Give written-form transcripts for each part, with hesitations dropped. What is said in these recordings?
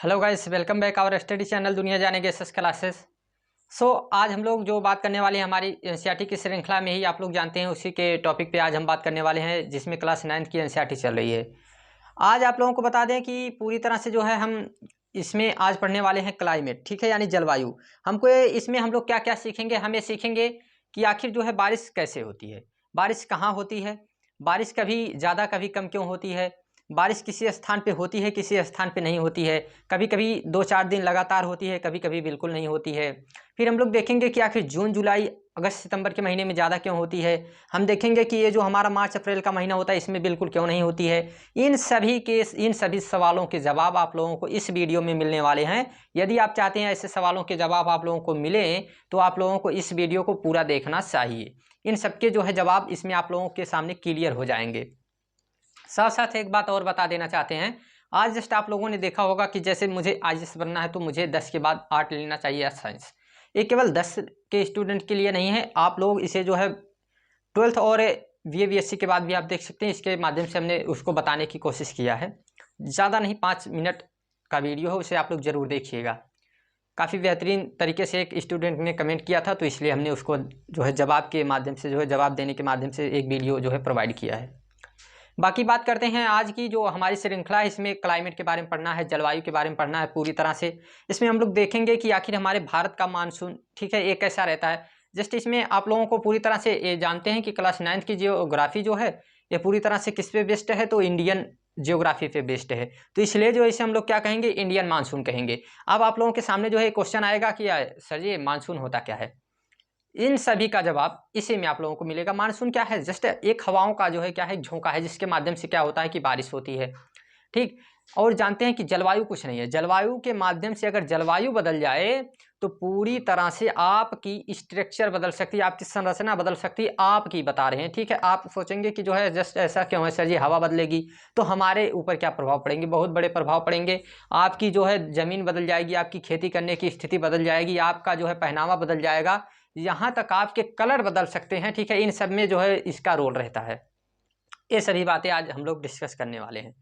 Hello guys, welcome back our study channel दुनिया जानेंगे SS classes. आज हम लोग जो बात करने वाले हैं हमारी एनसीईआरटी की श्रृंखला में ही, आप लोग जानते हैं उसी के टॉपिक पे आज हम बात करने वाले हैं, जिसमें क्लास 9 की एनसीईआरटी चल रही है। आज आप लोगों को बता दें कि पूरी तरह से जो है हम इसमें आज पढ़ने वाले हैं क्लाइमेट, ठीक है, यानी जलवायु। हमको इसमें हम लोग क्या क्या सीखेंगे, हम ये सीखेंगे कि आखिर जो है बारिश कैसे होती है, बारिश कहाँ होती है, बारिश कभी ज़्यादा कभी कम क्यों होती है, बारिश किसी स्थान पे होती है किसी स्थान पे नहीं होती है, कभी कभी 2-4 दिन लगातार होती है, कभी कभी बिल्कुल नहीं होती है। फिर हम लोग देखेंगे कि आखिर जून जुलाई अगस्त सितंबर के महीने में ज़्यादा क्यों होती है। हम देखेंगे कि ये जो हमारा मार्च अप्रैल का महीना होता है इसमें बिल्कुल क्यों नहीं होती है। इन सभी सवालों के जवाब आप लोगों को इस वीडियो में मिलने वाले हैं। यदि आप चाहते हैं ऐसे सवालों के जवाब आप लोगों को मिलें तो आप लोगों को इस वीडियो को पूरा देखना चाहिए। इन सबके जो है जवाब इसमें आप लोगों के सामने क्लियर हो जाएंगे। साथ साथ एक बात और बता देना चाहते हैं, आज जस्ट आप लोगों ने देखा होगा कि जैसे मुझे आईएएस बनना है तो मुझे 10 के बाद आर्ट लेना चाहिए या साइंस। ये केवल 10 के स्टूडेंट के लिए नहीं है, आप लोग इसे जो है 12th और बीए के बाद भी आप देख सकते हैं। इसके माध्यम से हमने उसको बताने की कोशिश किया है। ज़्यादा नहीं, 5 मिनट का वीडियो है, उसे आप लोग ज़रूर देखिएगा। काफ़ी बेहतरीन तरीके से एक स्टूडेंट ने कमेंट किया था, तो इसलिए हमने उसको जो है जवाब के माध्यम से, जो है जवाब देने के माध्यम से एक वीडियो जो है प्रोवाइड किया है। बाकी बात करते हैं आज की जो हमारी श्रृंखला है, इसमें क्लाइमेट के बारे में पढ़ना है, जलवायु के बारे में पढ़ना है पूरी तरह से। इसमें हम लोग देखेंगे कि आखिर हमारे भारत का मानसून, ठीक है, ये कैसा रहता है। जस्ट इसमें आप लोगों को पूरी तरह से ये जानते हैं कि क्लास 9 की जियोग्राफी जो है ये पूरी तरह से किस पे बेस्ड है, तो इंडियन जियोग्राफी पे बेस्ड है। तो इसलिए जो इसे हम लोग क्या कहेंगे, इंडियन मानसून कहेंगे। अब आप लोगों के सामने जो है क्वेश्चन आएगा कि सर जी मानसून होता क्या है। इन सभी का जवाब इसी में आप लोगों को मिलेगा। मानसून क्या है, जस्ट एक हवाओं का जो है क्या है, झोंका है, जिसके माध्यम से क्या होता है कि बारिश होती है, ठीक। और जानते हैं कि जलवायु कुछ नहीं है, जलवायु के माध्यम से अगर जलवायु बदल जाए तो पूरी तरह से आपकी स्ट्रक्चर बदल सकती है, आपकी संरचना बदल सकती है, आपकी बता रहे हैं, ठीक है। आप सोचेंगे कि जो है जस्ट ऐसा क्यों है सर जी, हवा बदलेगी तो हमारे ऊपर क्या प्रभाव पड़ेंगे, बहुत बड़े प्रभाव पड़ेंगे। आपकी जो है ज़मीन बदल जाएगी, आपकी खेती करने की स्थिति बदल जाएगी, आपका जो है पहनावा बदल जाएगा, यहाँ तक आपके कलर बदल सकते हैं, ठीक है। इन सब में जो है इसका रोल रहता है। ये सभी बातें आज हम लोग डिस्कस करने वाले हैं।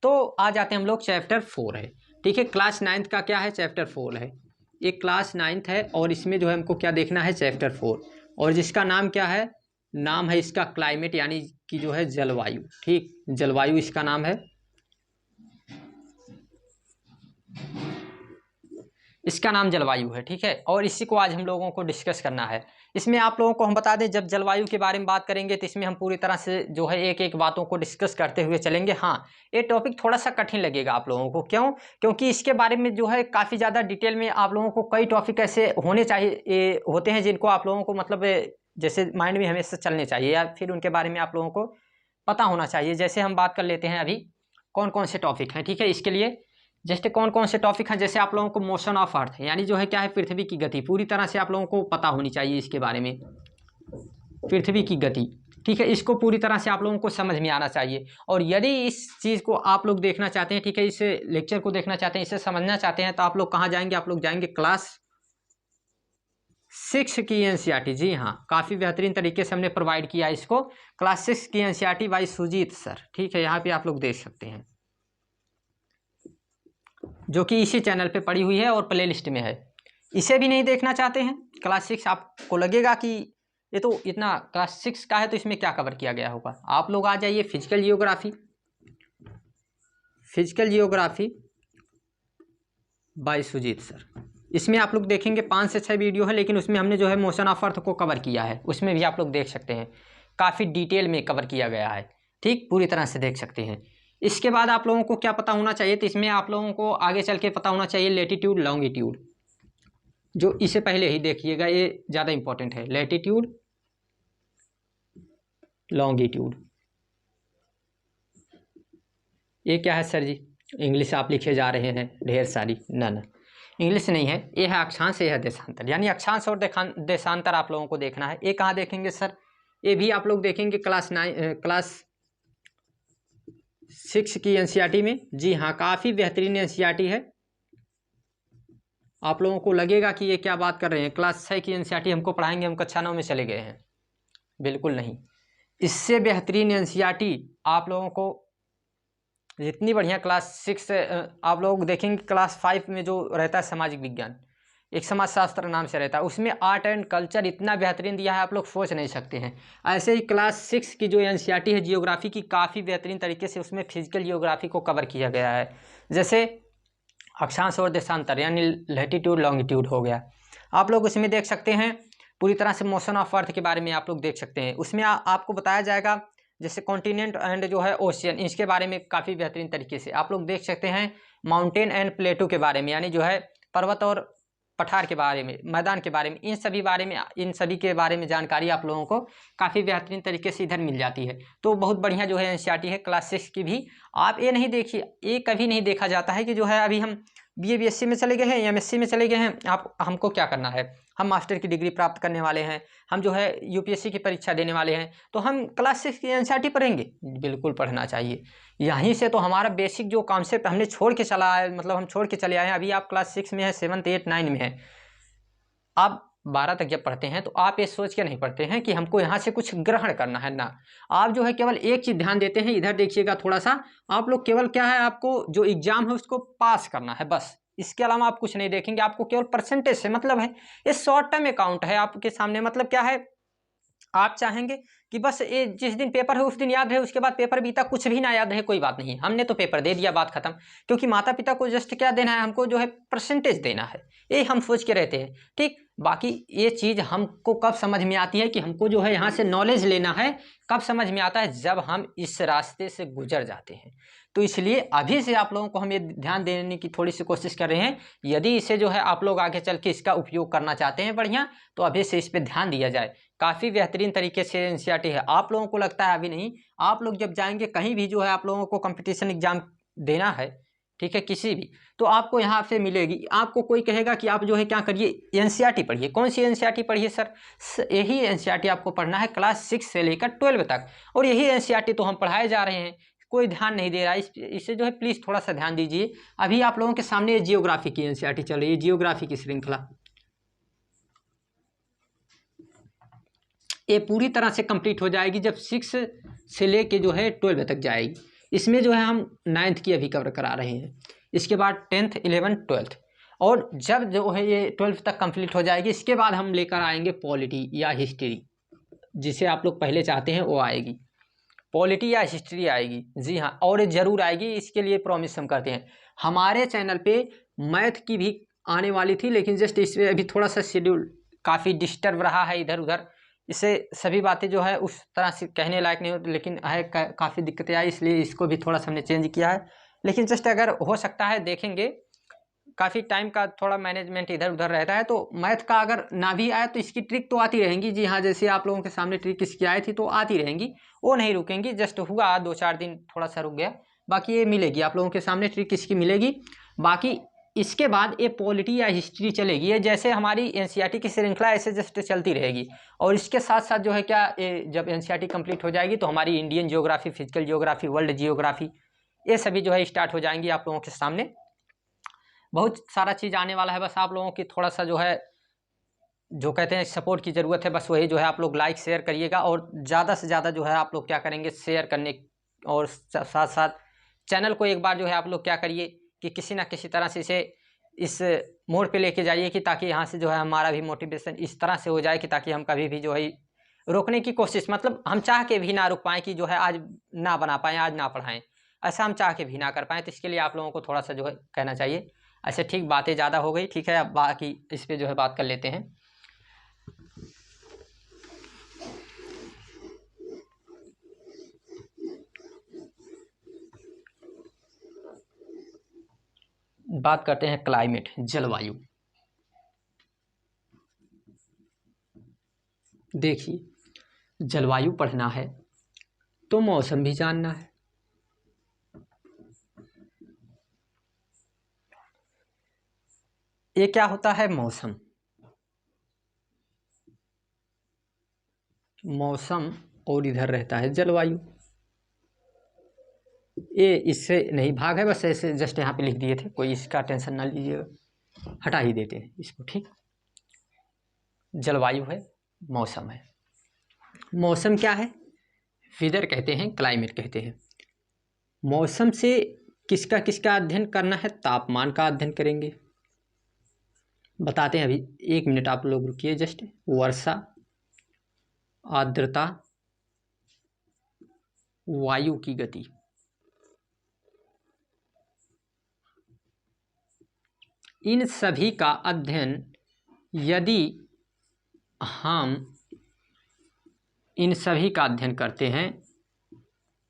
तो आज आते हैं हम लोग, चैप्टर 4 है, ठीक है। क्लास 9th का क्या है, चैप्टर 4 है। ये क्लास 9th है और इसमें जो है हमको क्या देखना है, चैप्टर 4, और जिसका नाम क्या है, नाम है इसका क्लाइमेट, यानी कि जो है जलवायु, ठीक, जलवायु इसका नाम है। इसका नाम जलवायु है, ठीक है। और इसी को आज हम लोगों को डिस्कस करना है। इसमें आप लोगों को हम बता दें, जब जलवायु के बारे में बात करेंगे तो इसमें हम पूरी तरह से जो है एक एक बातों को डिस्कस करते हुए चलेंगे। हाँ, ये टॉपिक थोड़ा सा कठिन लगेगा आप लोगों को, क्यों, क्योंकि इसके बारे में जो है काफ़ी ज़्यादा डिटेल में आप लोगों को कई टॉपिक ऐसे होने चाहिए, होते हैं जिनको आप लोगों को मतलब जैसे माइंड में हमेशा चलने चाहिए, या फिर उनके बारे में आप लोगों को पता होना चाहिए। जैसे हम बात कर लेते हैं अभी कौन कौन से टॉपिक हैं, ठीक है। इसके लिए जैसे कौन कौन से टॉपिक हैं, जैसे आप लोगों को मोशन ऑफ अर्थ, यानी जो है क्या है, पृथ्वी की गति, पूरी तरह से आप लोगों को पता होनी चाहिए इसके बारे में, पृथ्वी की गति, ठीक है। इसको पूरी तरह से आप लोगों को समझ में आना चाहिए। और यदि इस चीज़ को आप लोग देखना चाहते हैं, ठीक है, इस लेक्चर को देखना चाहते हैं, इसे समझना चाहते हैं, तो आप लोग कहाँ जाएंगे, आप लोग जाएंगे क्लास 6 की एनसीईआरटी। जी हाँ, काफ़ी बेहतरीन तरीके से हमने प्रोवाइड किया इसको, क्लास 6 की एनसीईआरटी बाय सुजीत सर, ठीक है। यहाँ पे आप लोग देख सकते हैं, जो कि इसी चैनल पे पड़ी हुई है और प्ले लिस्ट में है। इसे भी नहीं देखना चाहते हैं, क्लास 6, आपको लगेगा कि ये तो इतना क्लास 6 का है तो इसमें क्या कवर किया गया होगा, आप लोग आ जाइए physical geography, physical geography by Sujit sir. इसमें आप लोग देखेंगे 5 से 6 वीडियो है, लेकिन उसमें हमने जो है मोशन ऑफ अर्थ को कवर किया है, उसमें भी आप लोग देख सकते हैं, काफ़ी डिटेल में कवर किया गया है, ठीक, पूरी तरह से देख सकते हैं। इसके बाद आप लोगों को क्या पता होना चाहिए, तो इसमें आप लोगों को आगे चल के पता होना चाहिए लेटीट्यूड लॉन्गिट्यूड, जो इसे पहले ही देखिएगा, ये ज़्यादा इंपॉर्टेंट है, लेटीट्यूड लॉन्गिट्यूड। ये क्या है सर जी, इंग्लिश आप लिखे जा रहे हैं ढेर सारी, ना ना इंग्लिश नहीं है, ये है अक्षांश, ये है देशांतर, यानी अक्षांश और देशांतर आप लोगों को देखना है। ये कहाँ देखेंगे सर, ये भी आप लोग देखेंगे क्लास 6 की एनसीईआरटी में। जी हाँ, काफ़ी बेहतरीन एनसीईआरटी है। आप लोगों को लगेगा कि ये क्या बात कर रहे हैं, क्लास 6 की एनसीईआरटी हमको पढ़ाएंगे, हम कक्षा 9 में चले गए हैं, बिल्कुल नहीं। इससे बेहतरीन एनसीईआरटी आप लोगों को जितनी बढ़िया क्लास 6 आप लोग देखेंगे, क्लास 5 में जो रहता है सामाजिक विज्ञान, एक समाजशास्त्र नाम से रहता है, उसमें आर्ट एंड कल्चर इतना बेहतरीन दिया है आप लोग सोच नहीं सकते हैं। ऐसे ही क्लास 6 की जो एनसीईआरटी है जियोग्राफी की, काफ़ी बेहतरीन तरीके से उसमें फिजिकल जियोग्राफी को कवर किया गया है। जैसे अक्षांश और देशांतर यानी लैटिट्यूड लॉन्गिट्यूड हो गया, आप लोग उसमें देख सकते हैं। पूरी तरह से मोशन ऑफ अर्थ के बारे में आप लोग देख सकते हैं। उसमें आपको बताया जाएगा जैसे कॉन्टिनेंट एंड जो है ओशियन, इसके बारे में काफ़ी बेहतरीन तरीके से आप लोग देख सकते हैं। माउंटेन एंड प्लेटू के बारे में, यानी जो है पर्वत और पठार के बारे में, मैदान के बारे में, इन सभी के बारे में जानकारी आप लोगों को काफ़ी बेहतरीन तरीके से इधर मिल जाती है। तो बहुत बढ़िया जो है एनसीईआरटी है क्लास 6 की भी। आप ये नहीं देखिए, ये कभी नहीं देखा जाता है कि जो है अभी हम बीए बीएससी में चले गए हैं, एमएससी में चले गए हैं, आप हमको क्या करना है, हम मास्टर की डिग्री प्राप्त करने वाले हैं, हम जो है यूपीएससी की परीक्षा देने वाले हैं, तो हम क्लास 6 की एनसीईआरटी पढ़ेंगे? बिल्कुल पढ़ना चाहिए। यहीं से तो हमारा बेसिक जो कॉन्सेप्ट हमने छोड़ के चला है, मतलब हम छोड़ के चले आए हैं। अभी आप क्लास 6 में है, 7, 8, 9 में है, आप 12 तक जब पढ़ते हैं तो आप ये सोच के नहीं पढ़ते हैं कि हमको यहाँ से कुछ ग्रहण करना है ना। आप जो है केवल एक चीज़ ध्यान देते हैं, इधर देखिएगा थोड़ा सा, आप लोग केवल क्या है, आपको जो एग्जाम है उसको पास करना है बस। इसके अलावा आप कुछ नहीं देखेंगे, आपको केवल परसेंटेज से मतलब है। ये शॉर्ट टर्म अकाउंट है आपके सामने। मतलब क्या है, आप चाहेंगे कि बस ये जिस दिन पेपर है उस दिन याद रहे, उसके बाद पेपर बीता कुछ भी ना याद रहे, कोई बात नहीं, हमने तो पेपर दे दिया, बात खत्म। क्योंकि माता पिता को जस्ट क्या देना है, हमको जो है परसेंटेज देना है, ये हम सोच के रहते हैं। ठीक, बाकी ये चीज़ हमको कब समझ में आती है कि हमको जो है यहाँ से नॉलेज लेना है, कब समझ में आता है, जब हम इस रास्ते से गुजर जाते हैं। तो इसलिए अभी से आप लोगों को हम ये ध्यान देने की थोड़ी सी कोशिश कर रहे हैं। यदि इसे जो है आप लोग आगे चल के इसका उपयोग करना चाहते हैं बढ़िया, तो अभी से इस पर ध्यान दिया जाए। काफ़ी बेहतरीन तरीके से एनसीईआरटी है। आप लोगों को लगता है अभी नहीं, आप लोग जब जाएंगे कहीं भी, जो है आप लोगों को कंपटीशन एग्जाम देना है, ठीक है, किसी भी, तो आपको यहाँ से मिलेगी। आपको कोई कहेगा कि आप जो है क्या करिए, एनसीईआरटी पढ़िए। कौन सी एनसीईआरटी पढ़िए सर? यही एनसीईआरटी आपको पढ़ना है क्लास 6 से लेकर 12 तक, और यही एनसीईआरटी तो हम पढ़ाए जा रहे हैं। कोई ध्यान नहीं दे रहा है इसे जो है, प्लीज़ थोड़ा सा ध्यान दीजिए। अभी आप लोगों के सामने जियोग्राफी की एनसीईआरटी चल रही है, जियोग्राफी की श्रृंखला, ये पूरी तरह से कंप्लीट हो जाएगी जब 6 से लेके जो है 12 तक जाएगी। इसमें जो है हम 9th की अभी कवर करा रहे हैं, इसके बाद 10th 11th 12th, और जब जो है ये 12th तक कंप्लीट हो जाएगी, इसके बाद हम लेकर आएंगे पॉलिटी या हिस्ट्री, जिसे आप लोग पहले चाहते हैं वो आएगी, पॉलिटी या हिस्ट्री आएगी। जी हाँ, और ज़रूर आएगी, इसके लिए प्रॉमिस हम करते हैं। हमारे चैनल पे मैथ की भी आने वाली थी, लेकिन जस्ट इसमें अभी थोड़ा सा शेड्यूल काफ़ी डिस्टर्ब रहा है इधर उधर, इससे सभी बातें जो है उस तरह से कहने लायक नहीं होती, लेकिन है काफ़ी दिक्कतें आई, इसलिए इसको भी थोड़ा सा हमने चेंज किया है। लेकिन जस्ट अगर हो सकता है देखेंगे, काफ़ी टाइम का थोड़ा मैनेजमेंट इधर उधर रहता है, तो मैथ का अगर ना भी आए तो इसकी ट्रिक तो आती रहेंगी। जी हाँ, जैसे आप लोगों के सामने ट्रिक इसकी आई थी तो आती रहेंगी, वो नहीं रुकेंगी। जस्ट हुआ 2-4 दिन थोड़ा सा रुक गया, बाकी ये मिलेगी आप लोगों के सामने, ट्रिक इसकी मिलेगी। बाकी इसके बाद ये पॉलिटी या हिस्ट्री चलेगी, ये जैसे हमारी एनसीईआरटी की श्रृंखला ऐसे जस्ट चलती रहेगी। और इसके साथ साथ जो है क्या, ये जब एनसीईआरटी कंप्लीट हो जाएगी तो हमारी Indian geography, physical geography, world geography, ये सभी जो है स्टार्ट हो जाएंगी आप लोगों के सामने। बहुत सारा चीज़ आने वाला है, बस आप लोगों की थोड़ा सा जो है, जो कहते हैं सपोर्ट की ज़रूरत है, बस वही जो है आप लोग लाइक शेयर करिएगा, और ज़्यादा से ज़्यादा जो है आप लोग क्या करेंगे, शेयर करने, और साथ साथ चैनल को एक बार जो है आप लोग क्या करिए कि किसी ना किसी तरह से इसे इस मोड़ पे लेके जाइए, कि ताकि यहाँ से जो है हमारा भी मोटिवेशन इस तरह से हो जाए कि ताकि हम कभी भी जो है रोकने की कोशिश, मतलब हम चाह के भी ना रुक पाएँ कि जो है आज ना बना पाएँ, आज ना पढ़ाएँ, ऐसा हम चाह के भी ना कर पाएँ। तो इसके लिए आप लोगों को थोड़ा सा जो है कहना चाहिए। ऐसे ठीक, बातें ज़्यादा हो गई, ठीक है, अब बाकी इस पर जो है बात कर लेते हैं। बात करते हैं क्लाइमेट, जलवायु। देखिए, जलवायु पढ़ना है तो मौसम भी जानना है। ये क्या होता है, मौसम, मौसम, और इधर रहता है जलवायु। ये इससे नहीं भाग है, बस ऐसे जस्ट यहाँ पे लिख दिए थे, कोई इसका टेंशन ना लीजिएगा, हटा ही देते हैं इसको, ठीक। जलवायु है, मौसम है। मौसम क्या है, वेदर कहते हैं, क्लाइमेट कहते हैं। मौसम से किसका किसका अध्ययन करना है? तापमान का अध्ययन करेंगे। बताते हैं, अभी 1 मिनट आप लोग रुकिए जस्ट। वर्षा, आर्द्रता, वायु की गति, इन सभी का अध्ययन यदि हम इन सभी का अध्ययन करते हैं,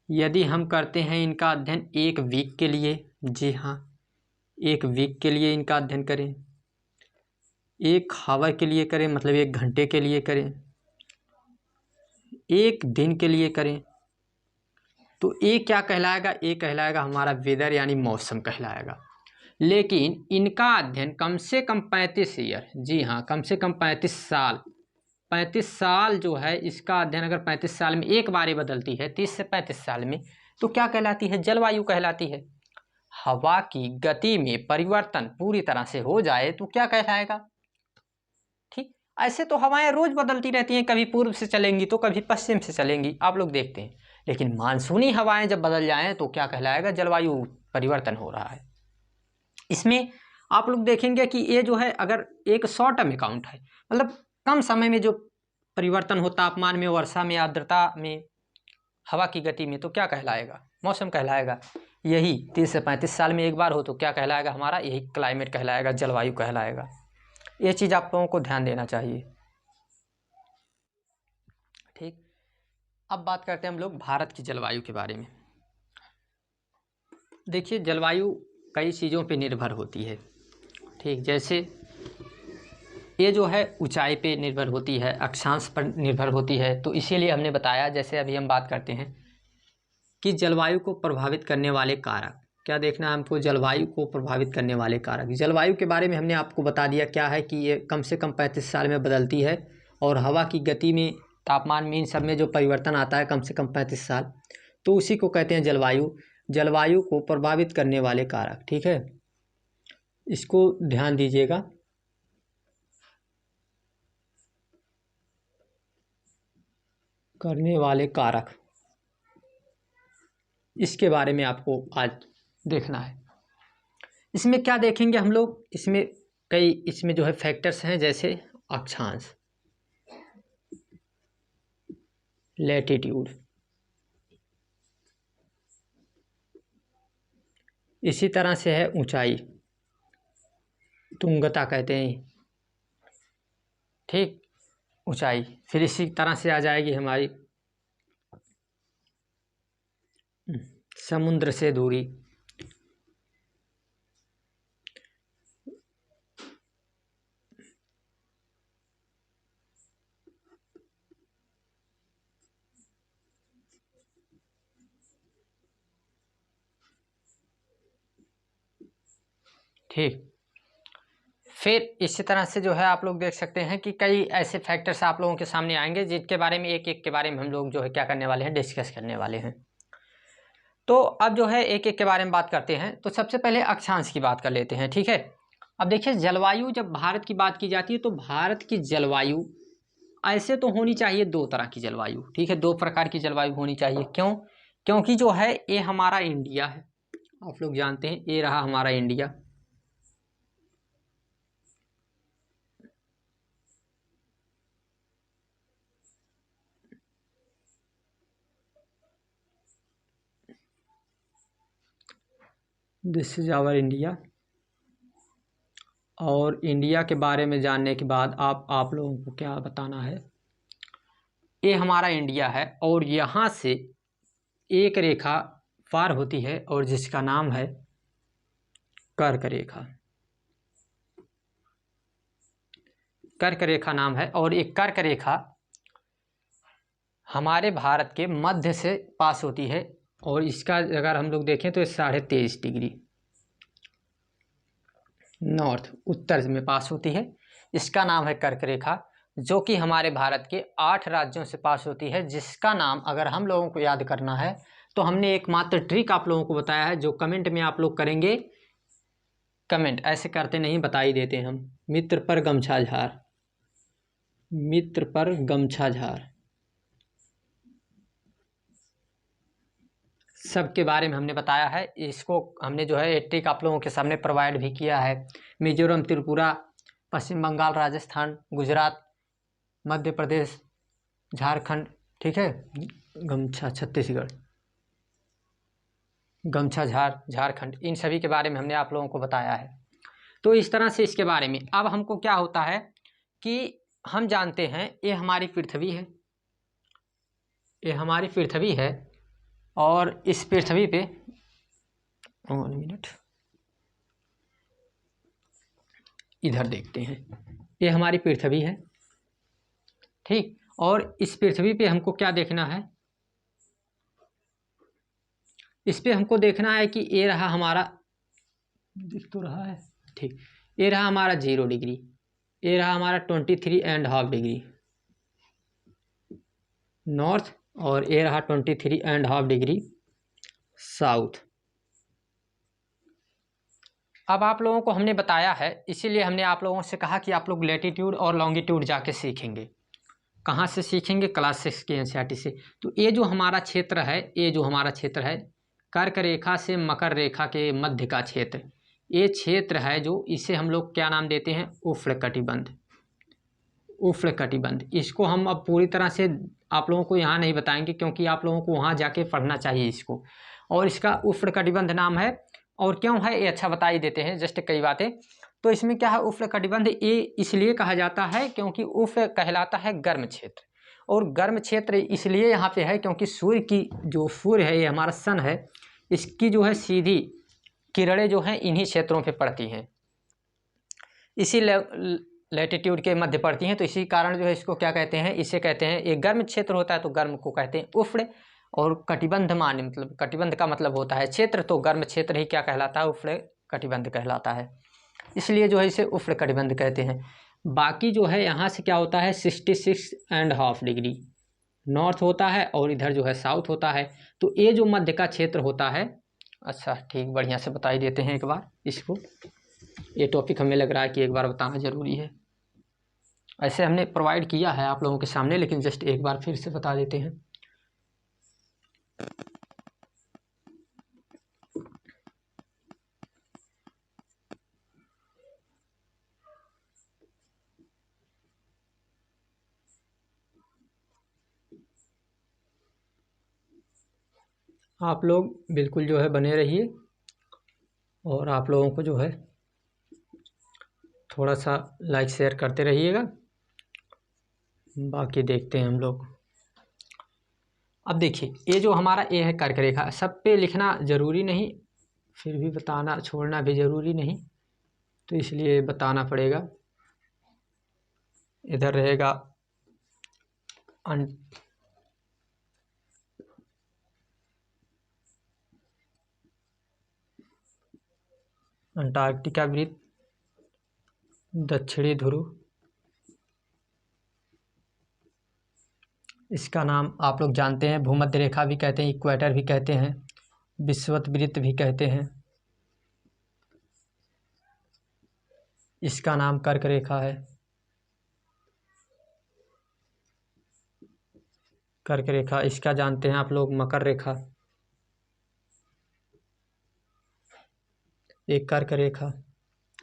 यदि हम करते हैं इनका अध्ययन 1 वीक के लिए, जी हाँ 1 वीक के लिए इनका अध्ययन करें, 1 आवर के लिए करें, मतलब 1 घंटे के लिए करें, 1 दिन के लिए करें, तो ये क्या कहलाएगा? ये कहलाएगा हमारा वेदर यानी मौसम कहलाएगा। लेकिन इनका अध्ययन कम से कम 35 ईयर, जी हाँ कम से कम 35 साल, 35 साल जो है इसका अध्ययन अगर 35 साल में एक बार ही बदलती है, 30 से 35 साल में, तो क्या कहलाती है? जलवायु कहलाती है। हवा की गति में परिवर्तन पूरी तरह से हो जाए तो क्या कहलाएगा? ठीक, ऐसे तो हवाएं रोज बदलती रहती हैं, कभी पूर्व से चलेंगी तो कभी पश्चिम से चलेंगी, आप लोग देखते हैं। लेकिन मानसूनी हवाएं जब बदल जाएं तो क्या कहलाएगा? जलवायु परिवर्तन हो रहा है। इसमें आप लोग देखेंगे कि ये जो है अगर एक शॉर्ट टर्म अकाउंट है, मतलब कम समय में जो परिवर्तन हो तापमान में, वर्षा में, आर्द्रता में, हवा की गति में, तो क्या कहलाएगा? मौसम कहलाएगा। यही 30 से 35 साल में एक बार हो तो क्या कहलाएगा? हमारा यही क्लाइमेट कहलाएगा, जलवायु कहलाएगा। ये चीज़ आप लोगों को ध्यान देना चाहिए। ठीक, अब बात करते हैं हम लोग भारत की जलवायु के बारे में। देखिए जलवायु कई चीज़ों पे निर्भर होती है। ठीक, जैसे ये जो है ऊंचाई पे निर्भर होती है, अक्षांश पर निर्भर होती है, तो इसीलिए हमने बताया, जैसे अभी हम बात करते हैं कि जलवायु को प्रभावित करने वाले कारक, क्या देखना है हमको? जलवायु को प्रभावित करने वाले कारक। जलवायु के बारे में हमने आपको बता दिया क्या है कि ये कम से कम 35 साल में बदलती है, और हवा की गति में, तापमान में, इन सब में जो परिवर्तन आता है कम से कम 35 साल, तो उसी को कहते हैं जलवायु। जलवायु को प्रभावित करने वाले कारक, ठीक है, इसको ध्यान दीजिएगा। करने वाले कारक, इसके बारे में आपको आज देखना है। इसमें क्या देखेंगे हम लोग? इसमें कई, इसमें जो है फैक्टर्स हैं, जैसे अक्षांश, लैटिट्यूड, इसी तरह से है ऊंचाई, तुंगता कहते हैं, ठीक, ऊंचाई। फिर इसी तरह से आ जाएगी हमारी समुद्र से दूरी, ठीक। फिर इसी तरह से जो है आप लोग देख सकते हैं कि कई ऐसे फैक्टर्स आप लोगों के सामने आएंगे जिनके बारे में एक एक के बारे में हम लोग जो है क्या करने वाले हैं? डिस्कस करने वाले हैं। तो अब जो है एक एक के बारे में बात करते हैं। तो सबसे पहले अक्षांश की बात कर लेते हैं, ठीक है। अब देखिए जलवायु, जब भारत की बात की जाती है तो भारत की जलवायु ऐसे तो होनी चाहिए 2 तरह की जलवायु, ठीक है, 2 प्रकार की जलवायु होनी चाहिए। क्यों? क्योंकि जो है ये हमारा इंडिया है, आप लोग जानते हैं ये रहा हमारा India. This is our India. और इंडिया के बारे में जानने के बाद आप लोगों को क्या बताना है? ये हमारा इंडिया है और यहाँ से एक रेखा पार होती है और जिसका नाम है कर्क रेखा। कर्क रेखा नाम है, और एक कर्क रेखा हमारे भारत के मध्य से पास होती है, और इसका अगर हम लोग देखें तो 23.5 डिग्री नॉर्थ, उत्तर में पास होती है। इसका नाम है कर्क रेखा, जो कि हमारे भारत के 8 राज्यों से पास होती है, जिसका नाम अगर हम लोगों को याद करना है तो हमने एकमात्र ट्रिक आप लोगों को बताया है, जो कमेंट में आप लोग करेंगे। कमेंट ऐसे करते नहीं, बता ही देते हम। मित्र पर गमछा झार, मित्र पर गमछा झार, सब के बारे में हमने बताया है। इसको हमने जो है ट्रिक आप लोगों के सामने प्रोवाइड भी किया है। मिजोरम, त्रिपुरा, पश्चिम बंगाल, राजस्थान, गुजरात, मध्य प्रदेश, झारखंड, ठीक है, गमछा छत्तीसगढ़, गमछा झारखंड, इन सभी के बारे में हमने आप लोगों को बताया है। तो इस तरह से इसके बारे में अब हमको क्या होता है कि हम जानते हैं ये हमारी पृथ्वी है, ये हमारी पृथ्वी है और इस पृथ्वी पे 1 मिनट इधर देखते हैं, ये हमारी पृथ्वी है, ठीक। और इस पृथ्वी पे हमको क्या देखना है, इस पे हमको देखना है कि ये रहा हमारा, दिख तो रहा है, ठीक, ये रहा हमारा 0 डिग्री, ये रहा हमारा 23.5 डिग्री नॉर्थ और ये रहा 23.5 डिग्री साउथ। अब आप लोगों को हमने बताया है, इसीलिए हमने आप लोगों से कहा कि आप लोग लैटिट्यूड और लॉन्गिट्यूड जाके सीखेंगे। कहाँ से सीखेंगे? क्लास 6 के एनसीईआरटी से। तो ये जो हमारा क्षेत्र है, ये जो हमारा क्षेत्र है कर्क रेखा से मकर रेखा के मध्य का क्षेत्र, ये क्षेत्र है जो, इसे हम लोग क्या नाम देते हैं? उष्णकटिबंध। उष्णकटिबंध, इसको हम अब पूरी तरह से आप लोगों को यहाँ नहीं बताएंगे क्योंकि आप लोगों को वहाँ जाके पढ़ना चाहिए इसको। और इसका उष्णकटिबंध नाम है, और क्यों है ये अच्छा बता ही देते हैं, जस्ट कई बातें। तो इसमें क्या है, उष्णकटिबंध ये इसलिए कहा जाता है क्योंकि उष्ण कहलाता है गर्म क्षेत्र, और गर्म क्षेत्र इसलिए यहाँ पे है क्योंकि सूर्य की जो सूर्य है, ये हमारा सन है, इसकी जो है सीधी किरणें जो हैं इन्हीं क्षेत्रों पे पड़ती हैं, इसी लैटिट्यूड के मध्य पड़ती हैं। तो इसी कारण जो है इसको क्या कहते हैं, इसे कहते हैं, एक गर्म क्षेत्र होता है तो गर्म को कहते हैं उष्ण, और कटिबंध माने मतलब कटिबंध का मतलब होता है क्षेत्र, तो गर्म क्षेत्र ही क्या कहलाता है? उष्ण कटिबंध कहलाता है, इसलिए जो है इसे उष्ण कटिबंध कहते हैं। बाकी जो है यहाँ से क्या होता है, 66.5 डिग्री नॉर्थ होता है और इधर जो है साउथ होता है। तो ये जो मध्य का क्षेत्र होता है, अच्छा ठीक, बढ़िया से बता ही देते हैं एक बार इसको, ये टॉपिक हमें लग रहा है कि एक बार बताना ज़रूरी है। ऐसे हमने प्रोवाइड किया है आप लोगों के सामने, लेकिन जस्ट एक बार फिर से बता देते हैं। आप लोग बिल्कुल जो है बने रहिए, और आप लोगों को जो है थोड़ा सा लाइक शेयर करते रहिएगा। बाकी देखते हैं हम लोग। अब देखिए, ये जो हमारा ए है कर्क रेखा, सब पे लिखना ज़रूरी नहीं, फिर भी बताना छोड़ना भी ज़रूरी नहीं, तो इसलिए बताना पड़ेगा। इधर रहेगा अंटार्कटिका वृत्त, दक्षिणी ध्रुव, इसका नाम आप लोग जानते हैं, भूमध्य रेखा भी कहते हैं, इक्वेटर भी कहते हैं, विषुवत वृत्त भी कहते हैं। इसका नाम कर्क रेखा है, कर्क रेखा। इसका जानते हैं आप लोग मकर रेखा, एक कर्क रेखा।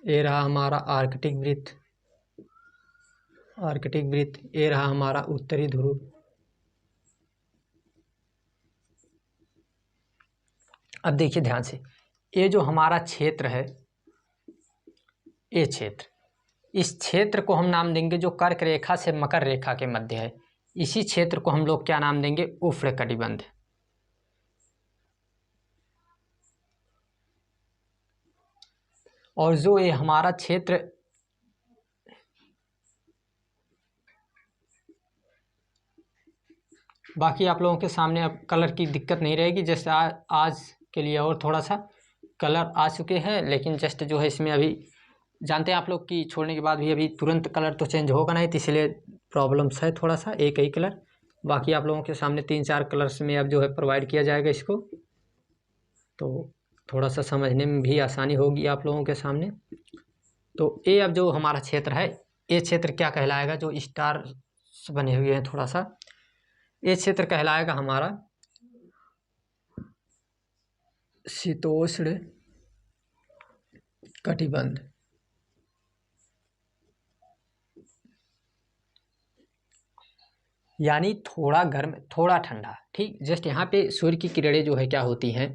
ये रहा हमारा आर्कटिक वृत्त, आर्कटिक वृत्त। ये रहा हमारा उत्तरी ध्रुव। अब देखिए ध्यान से, ये जो हमारा क्षेत्र है, ये क्षेत्र, इस क्षेत्र को हम नाम देंगे जो कर्क रेखा से मकर रेखा के मध्य है, इसी क्षेत्र को हम लोग क्या नाम देंगे? उष्णकटिबंध। और जो ये हमारा क्षेत्र, बाकी आप लोगों के सामने अब कलर की दिक्कत नहीं रहेगी, जैसे आज के लिए और थोड़ा सा कलर आ चुके हैं, लेकिन जस्ट जो है इसमें अभी जानते हैं आप लोग कि छोड़ने के बाद भी अभी तुरंत कलर तो चेंज होगा नहीं, तो इसलिए प्रॉब्लम्स है थोड़ा सा, एक ही कलर। बाकी आप लोगों के सामने 3-4 कलर्स में अब जो है प्रोवाइड किया जाएगा इसको, तो थोड़ा सा समझने में भी आसानी होगी आप लोगों के सामने। तो ये अब जो हमारा क्षेत्र है, ये क्षेत्र क्या कहलाएगा? जो स्टार बने हुए हैं थोड़ा सा, ये क्षेत्र कहलाएगा हमारा शीतोष्ण कटिबंध, यानी थोड़ा गर्म थोड़ा ठंडा। ठीक, जस्ट यहाँ पे सूर्य की किरणें जो है क्या होती हैं,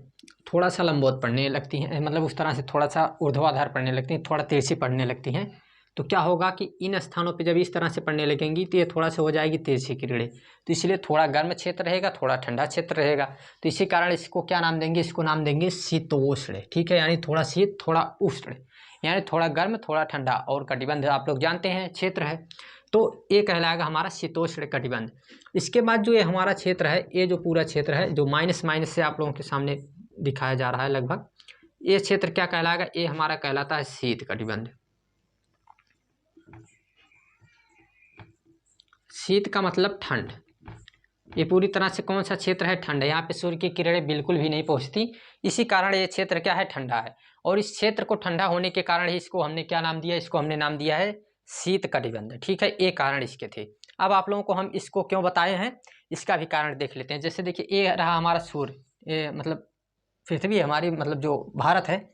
थोड़ा सा लंबवत पड़ने लगती हैं, मतलब उस तरह से थोड़ा सा ऊर्ध्वाधर पड़ने लगती हैं, थोड़ा तिरछी पड़ने लगती हैं। तो क्या होगा कि इन स्थानों पे जब इस तरह से पड़ने लगेंगी तो ये थोड़ा सा हो जाएगी तिरछी किरणें, तो इसलिए थोड़ा गर्म क्षेत्र रहेगा, थोड़ा ठंडा क्षेत्र रहेगा। तो इसी कारण इसको क्या नाम देंगे, इसको नाम देंगे शीतोष्ण। ठीक है, यानी थोड़ा शीत थोड़ा उष्ण, यानी थोड़ा गर्म थोड़ा ठंडा। और कटिबंध आप लोग जानते हैं क्षेत्र है, तो ये कहलाएगा हमारा शीतोष्ण कटिबंध। इसके बाद जो ये हमारा क्षेत्र है, ये जो पूरा क्षेत्र है जो माइनस माइनस से आप लोगों के सामने दिखाया जा रहा है लगभग, ये क्षेत्र क्या कहलाएगा, ये हमारा कहलाता है शीत कटिबंध। शीत का मतलब ठंड। ये पूरी तरह से कौन सा क्षेत्र है, ठंड। यहाँ पे सूर्य की किरणें बिल्कुल भी नहीं पहुँचती, इसी कारण ये क्षेत्र क्या है, ठंडा है। और इस क्षेत्र को ठंडा होने के कारण ही इसको हमने क्या नाम दिया, इसको हमने नाम दिया है शीत कटिबंध। ठीक है, ये कारण इसके थे। अब आप लोगों को हम इसको क्यों बताए हैं, इसका भी कारण देख लेते हैं। जैसे देखिए, ये रहा हमारा सूर्य, ये मतलब पृथ्वी हमारी, मतलब जो भारत है,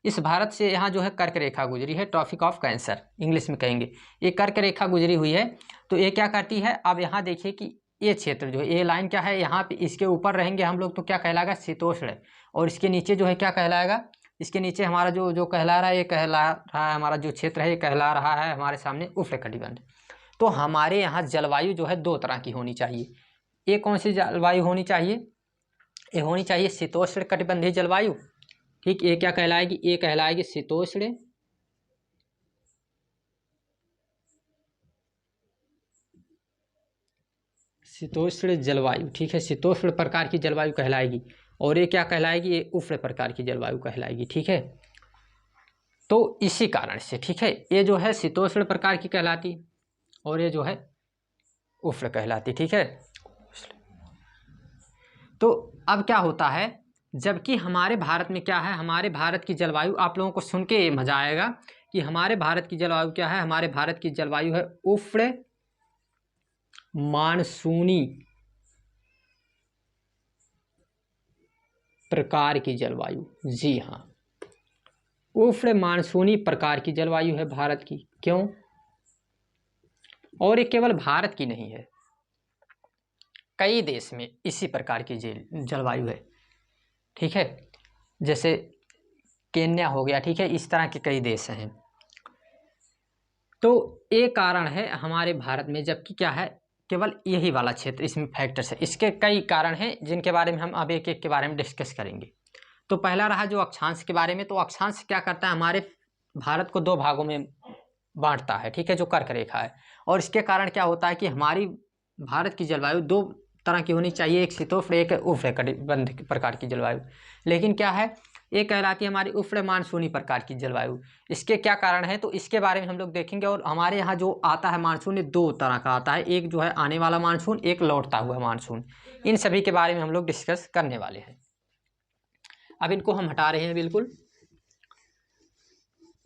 इस भारत से यहाँ जो है कर्क रेखा गुजरी है, ट्रॉपिक ऑफ कैंसर इंग्लिश में कहेंगे। ये कर्क रेखा गुजरी हुई है, तो ये क्या करती है, अब यहाँ देखिए कि ये क्षेत्र जो है, ये लाइन क्या है, यहाँ पे इसके ऊपर रहेंगे हम लोग तो क्या कहलाएगा, शीतोष्ण। और इसके नीचे जो है क्या कहलाएगा, इसके नीचे हमारा जो जो कहला रहा है, ये कहला रहा है हमारा जो क्षेत्र है, ये कहला रहा है हमारे सामने उष्ण कटिबंध। तो हमारे यहाँ जलवायु जो है दो तरह की होनी चाहिए। ये कौन सी जलवायु होनी चाहिए, ये होनी चाहिए शीतोष्ण कटिबंधीय जलवायु। ठीक, ये क्या कहलाएगी, ये कहलाएगी शीतोष्ण जलवायु। ठीक है, शीतोष्ण प्रकार की जलवायु कहलाएगी। और ये क्या कहलाएगी, ये उष्ण प्रकार की जलवायु कहलाएगी। ठीक है, तो इसी कारण से, ठीक है, ये जो है शीतोष्ण प्रकार की कहलाती और ये जो है उष्ण कहलाती। ठीक है, तो अब क्या होता है, जबकि हमारे भारत में क्या है, हमारे भारत की जलवायु आप लोगों को सुन के मजा आएगा कि हमारे भारत की जलवायु क्या है, हमारे भारत की जलवायु है उष्ण मानसूनी प्रकार की जलवायु। जी हाँ, उष्ण मानसूनी प्रकार की जलवायु है भारत की। क्यों, और ये केवल भारत की नहीं है, कई देश में इसी प्रकार की जलवायु है। ठीक है, जैसे केन्या हो गया। ठीक है, इस तरह के कई देश हैं। तो एक कारण है हमारे भारत में, जबकि क्या है, केवल यही वाला क्षेत्र इसमें फैक्टर्स है। इसके कई कारण हैं जिनके बारे में हम अब एक एक के बारे में डिस्कस करेंगे। तो पहला रहा जो अक्षांश के बारे में। तो अक्षांश क्या करता है, हमारे भारत को दो भागों में बांटता है। ठीक है, जो कर्क रेखा है। और इसके कारण क्या होता है कि हमारी भारत की जलवायु दो तरह की होनी चाहिए, एक शीतोष्ण एक उष्ण कटिबंध प्रकार की जलवायु। लेकिन क्या है, ये कहलाती है हमारी उष्ण मानसूनी प्रकार की जलवायु। इसके क्या कारण है, तो इसके बारे में हम लोग देखेंगे। और हमारे यहाँ जो आता है मानसून, ये दो तरह का आता है, एक जो है आने वाला मानसून, एक लौटता हुआ मानसून। इन सभी के बारे में हम लोग डिस्कस करने वाले हैं। अब इनको हम हटा रहे हैं बिल्कुल।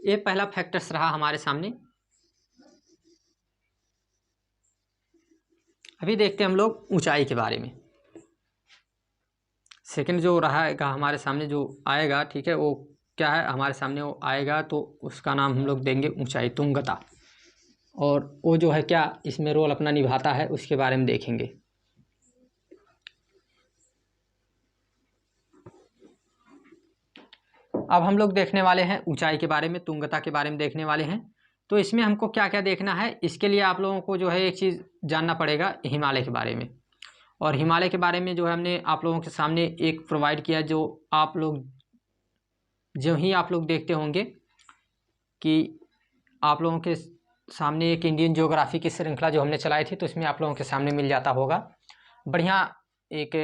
ये पहला फैक्टर्स रहा हमारे सामने। अभी देखते हैं हम लोग ऊंचाई के बारे में। सेकंड जो रहेगा हमारे सामने जो आएगा, ठीक है, वो क्या है हमारे सामने, वो आएगा तो उसका नाम हम लोग देंगे ऊंचाई, तुंगता। और वो जो है क्या इसमें रोल अपना निभाता है, उसके बारे में देखेंगे। अब हम लोग देखने वाले हैं ऊंचाई के बारे में, तुंगता के बारे में देखने वाले हैं। तो इसमें हमको क्या क्या देखना है, इसके लिए आप लोगों को जो है एक चीज़ जानना पड़ेगा हिमालय के बारे में। और हिमालय के बारे में जो है हमने आप लोगों के सामने एक प्रोवाइड किया, जो आप लोग जो ही आप लोग देखते होंगे कि आप लोगों के सामने एक इंडियन ज्योग्राफी की श्रृंखला जो हमने चलाई थी, तो इसमें आप लोगों के सामने मिल जाता होगा बढ़िया एक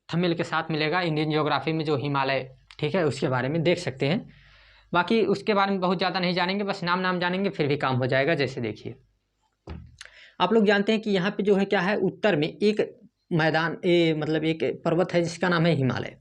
थंबनेल के साथ मिलेगा इंडियन ज्योग्राफी में जो हिमालय, ठीक है, उसके बारे में देख सकते हैं। बाकी उसके बारे में बहुत ज़्यादा नहीं जानेंगे, बस नाम जानेंगे फिर भी काम हो जाएगा। जैसे देखिए, आप लोग जानते हैं कि यहाँ पे जो है क्या है, उत्तर में एक मैदान, मतलब एक पर्वत है जिसका नाम है हिमालय।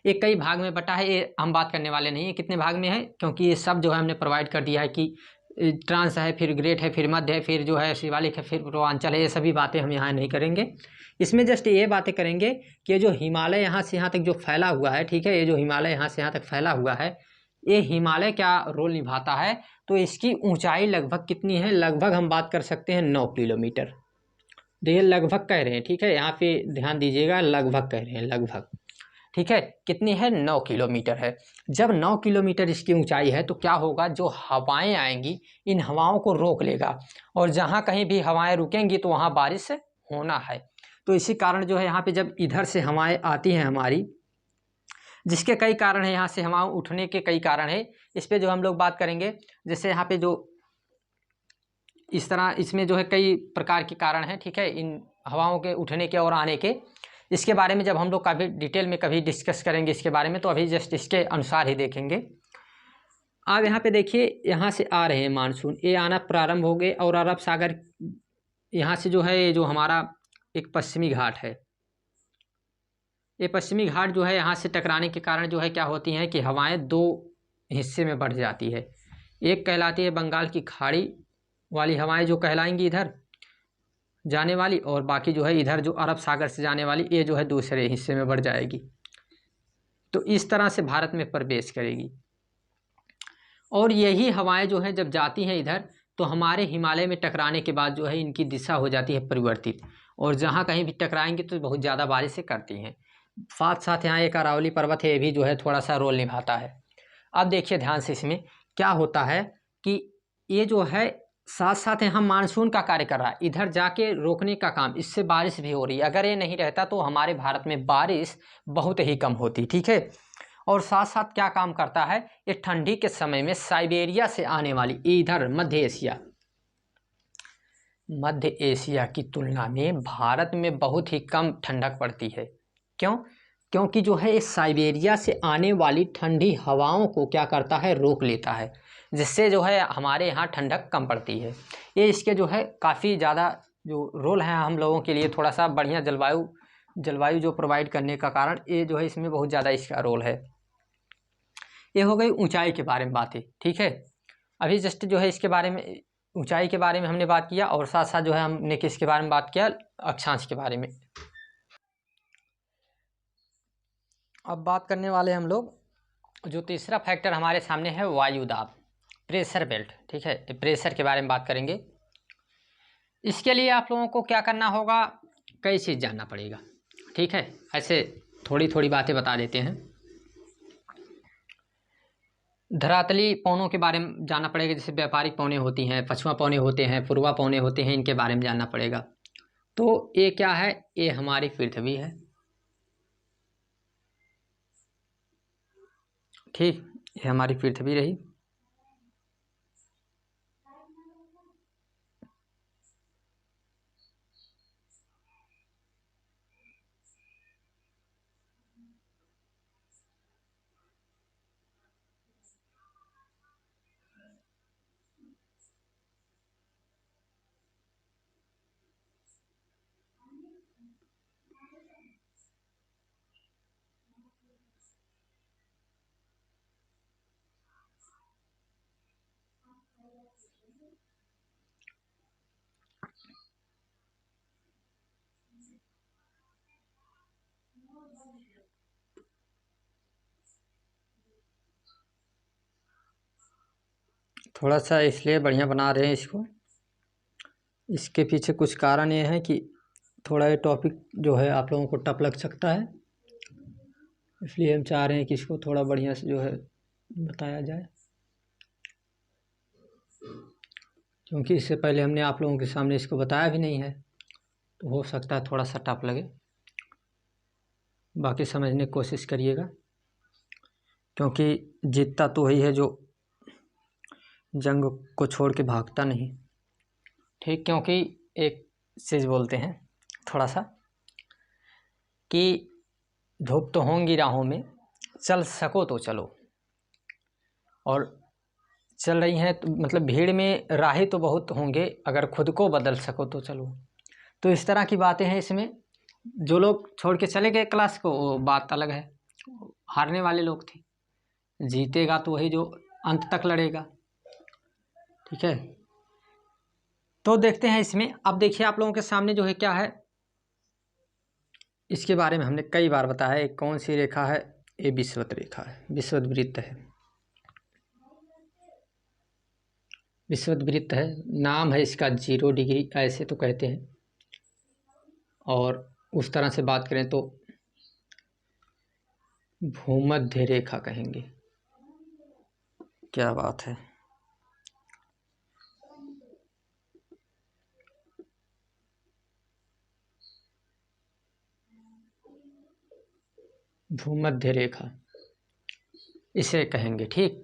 ये कई भाग में बटा है, ये हम बात करने वाले नहीं है कितने भाग में है, क्योंकि ये सब जो है हमने प्रोवाइड कर दिया है कि ट्रांस है, फिर ग्रेट है, फिर मध्य है, फिर जो है शिवालिक है, फिर पूर्वांचल है। ये सभी बातें हम यहाँ नहीं करेंगे। इसमें जस्ट ये बातें करेंगे कि ये जो हिमालय यहाँ से यहाँ तक जो फैला हुआ है, ठीक है, ये जो हिमालय यहाँ से यहाँ तक फैला हुआ है, ये हिमालय क्या रोल निभाता है। तो इसकी ऊंचाई लगभग कितनी है, लगभग हम बात कर सकते हैं 9 किलोमीटर। देखिए लगभग कह रहे हैं, ठीक है, यहाँ पे ध्यान दीजिएगा, लगभग कह रहे हैं, लगभग, ठीक है। कितनी है, 9 किलोमीटर है। जब 9 किलोमीटर इसकी ऊंचाई है तो क्या होगा, जो हवाएं आएंगी इन हवाओं को रोक लेगा, और जहाँ कहीं भी हवाएं रुकेंगी तो वहाँ बारिश होना है। तो इसी कारण जो है यहाँ पे जब इधर से हवाएं आती हैं हमारी, जिसके कई कारण हैं, यहाँ से हवाएं उठने के कई कारण हैं, इस पर जो हम लोग बात करेंगे। जैसे यहाँ पे जो इस तरह इसमें जो है कई प्रकार के कारण हैं, ठीक है, इन हवाओं के उठने के और आने के। इसके बारे में जब हम लोग काफ़ी डिटेल में कभी डिस्कस करेंगे इसके बारे में, तो अभी जस्ट इसके अनुसार ही देखेंगे। आप यहाँ पे देखिए, यहाँ से आ रहे हैं मानसून, ये आना प्रारंभ हो गए, और अरब सागर यहाँ से जो है, ये जो हमारा एक पश्चिमी घाट है, ये पश्चिमी घाट जो है यहाँ से टकराने के कारण जो है क्या होती हैं कि हवाएं 2 हिस्से में बढ़ जाती है। एक कहलाती है बंगाल की खाड़ी वाली हवाएं, जो कहलाएंगी इधर जाने वाली, और बाकी जो है इधर जो अरब सागर से जाने वाली, ये जो है दूसरे हिस्से में बढ़ जाएगी। तो इस तरह से भारत में प्रवेश करेगी, और यही हवाएं जो है जब जाती हैं इधर, तो हमारे हिमालय में टकराने के बाद जो है इनकी दिशा हो जाती है परिवर्तित, और जहाँ कहीं भी टकराएंगे तो बहुत ज़्यादा बारिश करती हैं। साथ साथ यहाँ एक अरावली पर्वत है, ये भी जो है थोड़ा सा रोल निभाता है। अब देखिए ध्यान से, इसमें क्या होता है कि ये जो है साथ साथ यहाँ मानसून का कार्य कर रहा है, इधर जाके रोकने का काम, इससे बारिश भी हो रही है। अगर ये नहीं रहता तो हमारे भारत में बारिश बहुत ही कम होती, ठीक है। और साथ साथ क्या काम करता है, ये ठंडी के समय में साइबेरिया से आने वाली, इधर मध्य एशिया की तुलना में भारत में बहुत ही कम ठंडक पड़ती है। क्यों? क्योंकि जो है इस साइबेरिया से आने वाली ठंडी हवाओं को क्या करता है, रोक लेता है, जिससे जो है हमारे यहाँ ठंडक कम पड़ती है। ये इसके जो है काफ़ी ज़्यादा जो रोल है हम लोगों के लिए, थोड़ा सा बढ़िया जलवायु जो प्रोवाइड करने का कारण, ये जो है इसमें बहुत ज़्यादा इसका रोल है। ये हो गई ऊंचाई के बारे में बातें, ठीक है। अभी जस्ट जो है इसके बारे में, ऊंचाई के बारे में हमने बात किया, और साथ साथ जो है हमने किसके बारे में बात किया, अक्षांश के बारे में। अब बात करने वाले हम लोग जो तीसरा फैक्टर हमारे सामने है, वायु दाब, प्रेशर बेल्ट, ठीक है, प्रेशर के बारे में बात करेंगे। इसके लिए आप लोगों को क्या करना होगा, कई चीज़ जानना पड़ेगा, ठीक है। ऐसे थोड़ी थोड़ी बातें बता देते हैं। धरातली पौनों के बारे में जानना पड़ेगा, जैसे व्यापारिक पौने होती हैं, पछुआ पौने होते हैं, पूर्वा पौने होते हैं, इनके बारे में जानना पड़ेगा। तो ये क्या है, ये हमारी पृथ्वी है, ठीक, ये हमारी पृथ्वी रही। थोड़ा सा इसलिए बढ़िया बना रहे हैं इसको, इसके पीछे कुछ कारण ये है कि थोड़ा ये टॉपिक जो है आप लोगों को टफ लग सकता है, इसलिए हम चाह रहे हैं कि इसको थोड़ा बढ़िया से जो है बताया जाए, क्योंकि इससे पहले हमने आप लोगों के सामने इसको बताया भी नहीं है, तो हो सकता है थोड़ा सा टफ लगे। बाकी समझने की कोशिश करिएगा, क्योंकि जीतता तो वही है जो जंग को छोड़ के भागता नहीं, ठीक। क्योंकि एक चीज़ बोलते हैं थोड़ा सा कि धूप तो होंगी राहों में, चल सको तो चलो, और चल रही हैं तो मतलब भीड़ में राहें तो बहुत होंगे, अगर खुद को बदल सको तो चलो। तो इस तरह की बातें हैं इसमें। जो लोग छोड़ के चले गए क्लास को, वो बात अलग है, हारने वाले लोग थे। जीतेगा तो वही जो अंत तक लड़ेगा। ठीक है, तो देखते हैं इसमें। अब देखिए आप लोगों के सामने जो है क्या है, इसके बारे में हमने कई बार बताया है। कौन सी रेखा है? ये विषुवत रेखा है, विषुवत वृत्त है, विषुवत वृत्त है। नाम है इसका 0 डिग्री, ऐसे तो कहते हैं, और उस तरह से बात करें तो भूमध्य रेखा कहेंगे। क्या बात है, भूमध्य रेखा इसे कहेंगे। ठीक,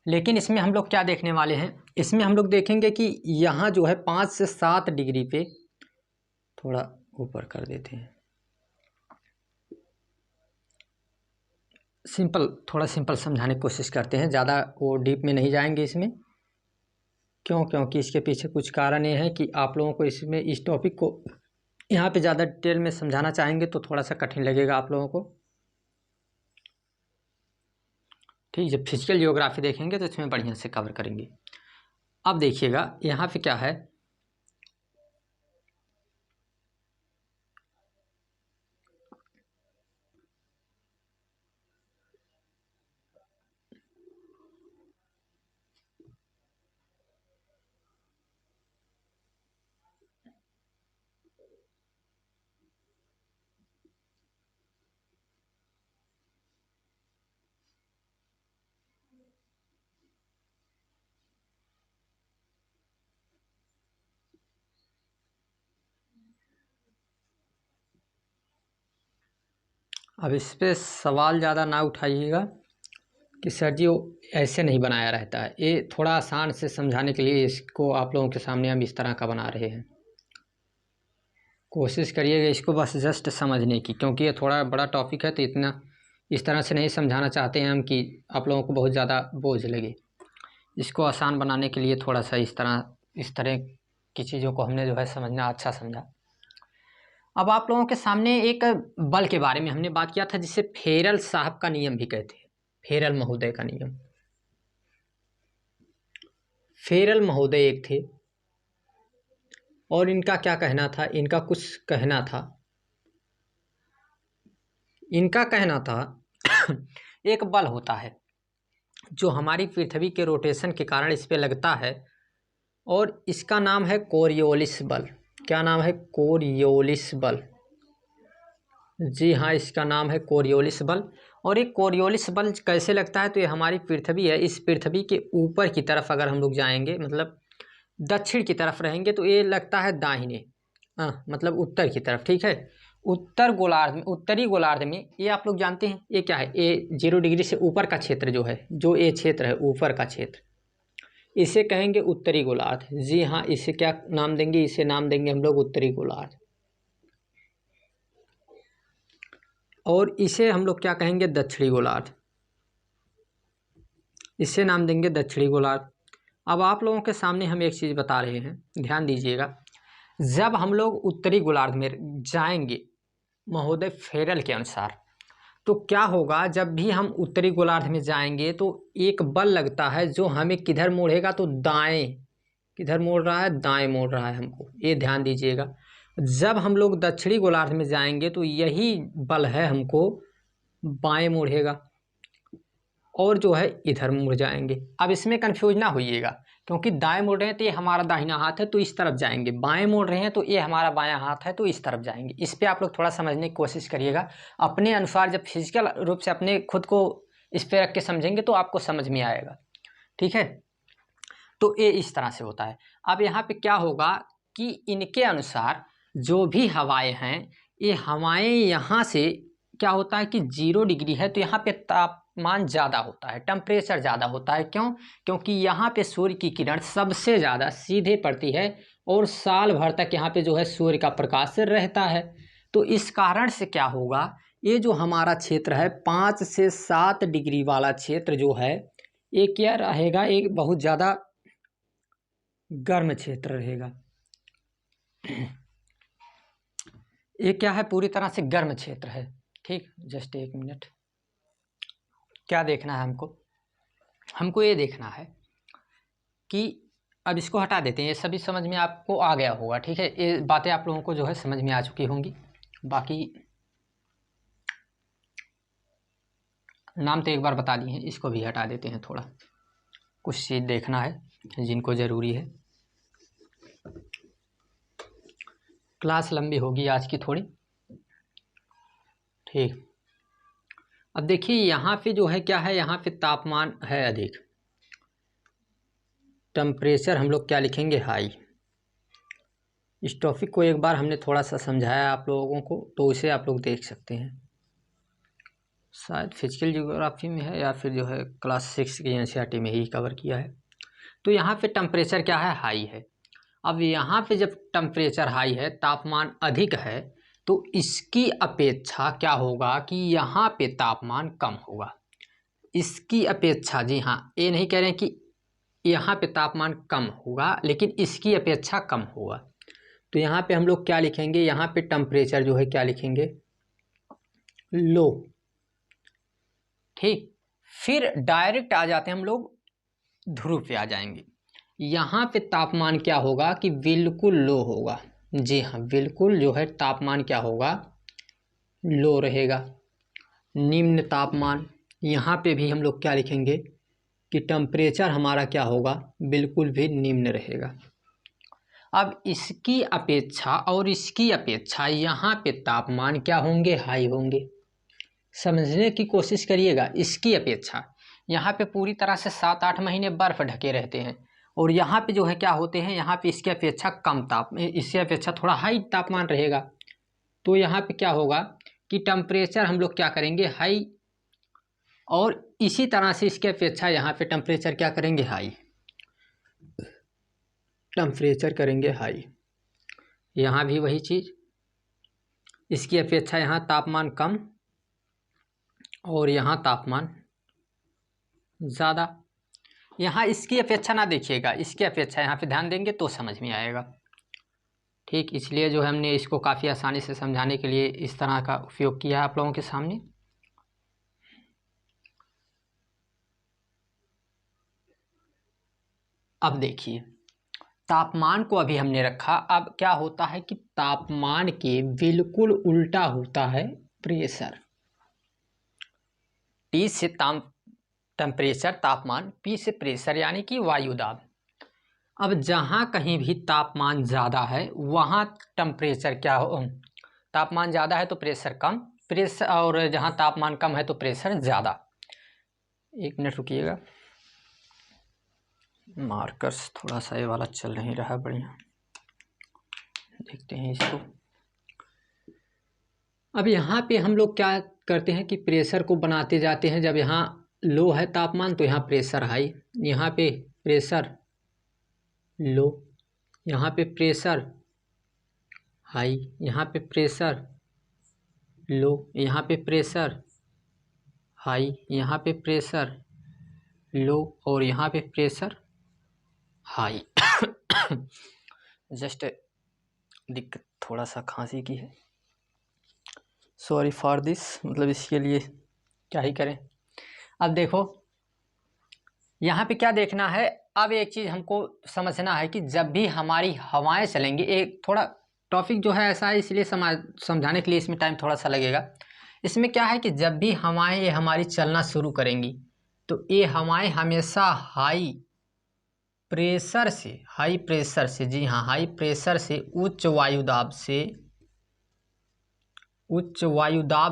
लेकिन इसमें हम लोग क्या देखने वाले हैं, इसमें हम लोग देखेंगे कि यहाँ जो है 5 से 7 डिग्री पे, थोड़ा ऊपर कर देते हैं, सिंपल, थोड़ा सिंपल समझाने की कोशिश करते हैं, ज़्यादा वो डीप में नहीं जाएंगे इसमें। क्यों? क्योंकि इसके पीछे कुछ कारण ये है कि आप लोगों को इसमें इस टॉपिक को यहाँ पे ज़्यादा डिटेल में समझाना चाहेंगे तो थोड़ा सा कठिन लगेगा आप लोगों को। ठीक, जब फिजिकल जियोग्राफी देखेंगे तो इसमें बढ़िया से कवर करेंगे। अब देखिएगा यहाँ पे क्या है, अब इस पे सवाल ज़्यादा ना उठाइएगा कि सर जी वो ऐसे नहीं बनाया रहता है। ये थोड़ा आसान से समझाने के लिए इसको आप लोगों के सामने हम इस तरह का बना रहे हैं। कोशिश करिएगा इसको बस जस्ट समझने की, क्योंकि ये थोड़ा बड़ा टॉपिक है, तो इतना इस तरह से नहीं समझाना चाहते हैं हम कि आप लोगों को बहुत ज़्यादा बोझ लगे। इसको आसान बनाने के लिए थोड़ा सा इस तरह की चीज़ों को हमने जो है समझना अच्छा समझा। अब आप लोगों के सामने एक बल के बारे में हमने बात किया था, जिसे फेरल साहब का नियम भी कहते हैं, फेरल महोदय का नियम। फेरल महोदय एक थे, और इनका क्या कहना था, इनका कुछ कहना था, इनका कहना था एक बल होता है जो हमारी पृथ्वी के रोटेशन के कारण इस पे लगता है, और इसका नाम है कोरियोलिस बल। क्या नाम है? कोरियोलिस बल। जी हाँ, इसका नाम है कोरियोलिस बल। और ये कोरियोलिस बल कैसे लगता है, तो ये हमारी पृथ्वी है, इस पृथ्वी के ऊपर की तरफ अगर हम लोग जाएंगे, मतलब दक्षिण की तरफ रहेंगे, तो ये लगता है दाहिने, मतलब उत्तर की तरफ। ठीक है, उत्तर गोलार्ध में, उत्तरी गोलार्ध में, ये आप लोग जानते हैं ये क्या है, ये 0 डिग्री से ऊपर का क्षेत्र जो है, जो ये क्षेत्र है ऊपर का क्षेत्र, इसे कहेंगे उत्तरी गोलार्ध। जी हाँ, इसे क्या नाम देंगे? इसे नाम देंगे हम लोग उत्तरी गोलार्ध। और इसे हम लोग क्या कहेंगे? दक्षिणी गोलार्ध। इसे नाम देंगे दक्षिणी गोलार्ध। अब आप लोगों के सामने हम एक चीज़ बता रहे हैं, ध्यान दीजिएगा। जब हम लोग उत्तरी गोलार्ध में जाएंगे महोदय फेरल के अनुसार, तो क्या होगा, जब भी हम उत्तरी गोलार्ध में जाएंगे तो एक बल लगता है जो हमें किधर मोड़ेगा, तो दाएं। किधर मोड़ रहा है? दाएं मोड़ रहा है हमको, ये ध्यान दीजिएगा। जब हम लोग दक्षिणी गोलार्ध में जाएंगे तो यही बल है हमको बाएं मोड़ेगा, और जो है इधर मुड़ जाएंगे। अब इसमें कंफ्यूज ना होइएगा, क्योंकि दाएं मोड़ रहे हैं तो ये हमारा दाहिना हाथ है तो इस तरफ जाएंगे, बाएं मोड़ रहे हैं तो ये हमारा बायां हाथ है तो इस तरफ जाएंगे। इस पे आप लोग थोड़ा समझने की कोशिश करिएगा अपने अनुसार। जब फिजिकल रूप से अपने खुद को इस पे रख के समझेंगे तो आपको समझ में आएगा। ठीक है, तो ये इस तरह से होता है। अब यहाँ पे क्या होगा कि इनके अनुसार जो भी हवाएं हैं, ये हवाएं यहाँ से क्या होता है कि 0 डिग्री है तो यहाँ पे तापमान ज़्यादा होता है, टेम्परेचर ज़्यादा होता है। क्यों? क्योंकि यहाँ पे सूर्य की किरण सबसे ज़्यादा सीधे पड़ती है, और साल भर तक यहाँ पे जो है सूर्य का प्रकाश रहता है। तो इस कारण से क्या होगा, ये जो हमारा क्षेत्र है 5 से 7 डिग्री वाला क्षेत्र जो है, ये क्या रहेगा, एक बहुत ज़्यादा गर्म क्षेत्र रहेगा। ये क्या है? पूरी तरह से गर्म क्षेत्र है। ठीक, जस्ट एक मिनट। क्या देखना है हमको? हमको ये देखना है कि अब इसको हटा देते हैं, ये सभी समझ में आपको आ गया होगा, ठीक है, ये बातें आप लोगों को जो है समझ में आ चुकी होंगी। बाकी नाम तो एक बार बता दिए हैं, इसको भी हटा देते हैं, थोड़ा कुछ चीज़ देखना है जिनको ज़रूरी है। क्लास लंबी होगी आज की थोड़ी, ठीक। अब देखिए यहाँ पे जो है क्या है, यहाँ पे तापमान है अधिक, टेम्परेचर हम लोग क्या लिखेंगे, हाई। इस टॉपिक को एक बार हमने थोड़ा सा समझाया आप लोगों को, तो उसे आप लोग देख सकते हैं, शायद फिजिकल ज्योग्राफी में है या फिर जो है क्लास 6 की एनसीईआरटी में ही कवर किया है। तो यहाँ पे टेम्परेचर क्या है, हाई है। अब यहाँ पे जब टेम्परेचर हाई है, तापमान अधिक है, तो इसकी अपेक्षा क्या होगा कि यहाँ पे तापमान कम होगा। इसकी अपेक्षा, जी हाँ, ये नहीं कह रहे हैं कि यहाँ पे तापमान कम होगा, लेकिन इसकी अपेक्षा कम होगा। तो यहाँ पे हम लोग क्या लिखेंगे, यहाँ पे टेम्परेचर जो है क्या लिखेंगे, लो, ठीक। फिर डायरेक्ट आ जाते हैं हम लोग ध्रुव पे आ जाएंगे। यहाँ पे तापमान क्या होगा कि बिल्कुल लो होगा, जी हाँ, बिल्कुल जो है तापमान क्या होगा, लो रहेगा। निम्न तापमान, यहाँ पे भी हम लोग क्या लिखेंगे कि टेम्परेचर हमारा क्या होगा, बिल्कुल भी निम्न रहेगा। अब इसकी अपेक्षा और इसकी अपेक्षा यहाँ पे तापमान क्या होंगे, हाई होंगे। समझने की कोशिश करिएगा, इसकी अपेक्षा यहाँ पे पूरी तरह से 7-8 महीने बर्फ़ ढके रहते हैं, और यहाँ पे जो है क्या होते हैं, यहाँ पे इसकी अपेक्षा कम इससे अपेक्षा थोड़ा हाई तापमान रहेगा। तो यहाँ पे क्या होगा कि टेम्परेचर हम लोग क्या करेंगे, हाई, और इसी तरह से इसकी अपेक्षा यहाँ पे टेम्परेचर क्या करेंगे, हाई, टेम्परेचर करेंगे हाई। यहाँ भी वही चीज़, इसकी अपेक्षा यहाँ तापमान कम और यहाँ तापमान ज़्यादा। यहाँ इसकी अपेक्षा ना देखिएगा, इसकी अपेक्षा यहाँ पे ध्यान देंगे तो समझ में आएगा, ठीक। इसलिए जो है हमने इसको काफ़ी आसानी से समझाने के लिए इस तरह का उपयोग किया है आप लोगों के सामने। अब देखिए, तापमान को अभी हमने रखा, अब क्या होता है कि तापमान के बिल्कुल उल्टा होता है प्रेशर। टी से टेम्परेचर तापमान, पी से प्रेशर यानी कि वायु दाब। अब जहाँ कहीं भी तापमान ज़्यादा है वहाँ टेम्परेचर क्या हो, तापमान ज़्यादा है तो प्रेशर कम, प्रेशर, और जहाँ तापमान कम है तो प्रेशर ज़्यादा। एक मिनट रुकिएगा, मार्कर्स थोड़ा सा ये वाला चल नहीं रहा बढ़िया, देखते हैं इसको। अब यहाँ पे हम लोग क्या करते हैं कि प्रेशर को बनाते जाते हैं। जब यहाँ लो है तापमान तो यहाँ प्रेशर हाई, यहाँ पे प्रेशर लो, यहाँ पे प्रेशर हाई, यहाँ पे प्रेशर लो, यहाँ पे प्रेशर हाई, यहाँ पे प्रेशर लो, और यहाँ पे प्रेशर हाई। जस्ट दिक्कत थोड़ा सा खांसी की है, सॉरी फॉर दिस, मतलब इसके लिए क्या ही करें। अब देखो यहाँ पे क्या देखना है, अब एक चीज़ हमको समझना है कि जब भी हमारी हवाएं चलेंगी, एक थोड़ा टॉपिक जो है ऐसा है इसलिए समझाने के लिए इसमें टाइम थोड़ा सा लगेगा। इसमें क्या है कि जब भी हवाएं ये हमारी चलना शुरू करेंगी तो ये हवाएं हमेशा हाई प्रेशर से, जी हाँ, हाई प्रेशर से उच्च वायुदाब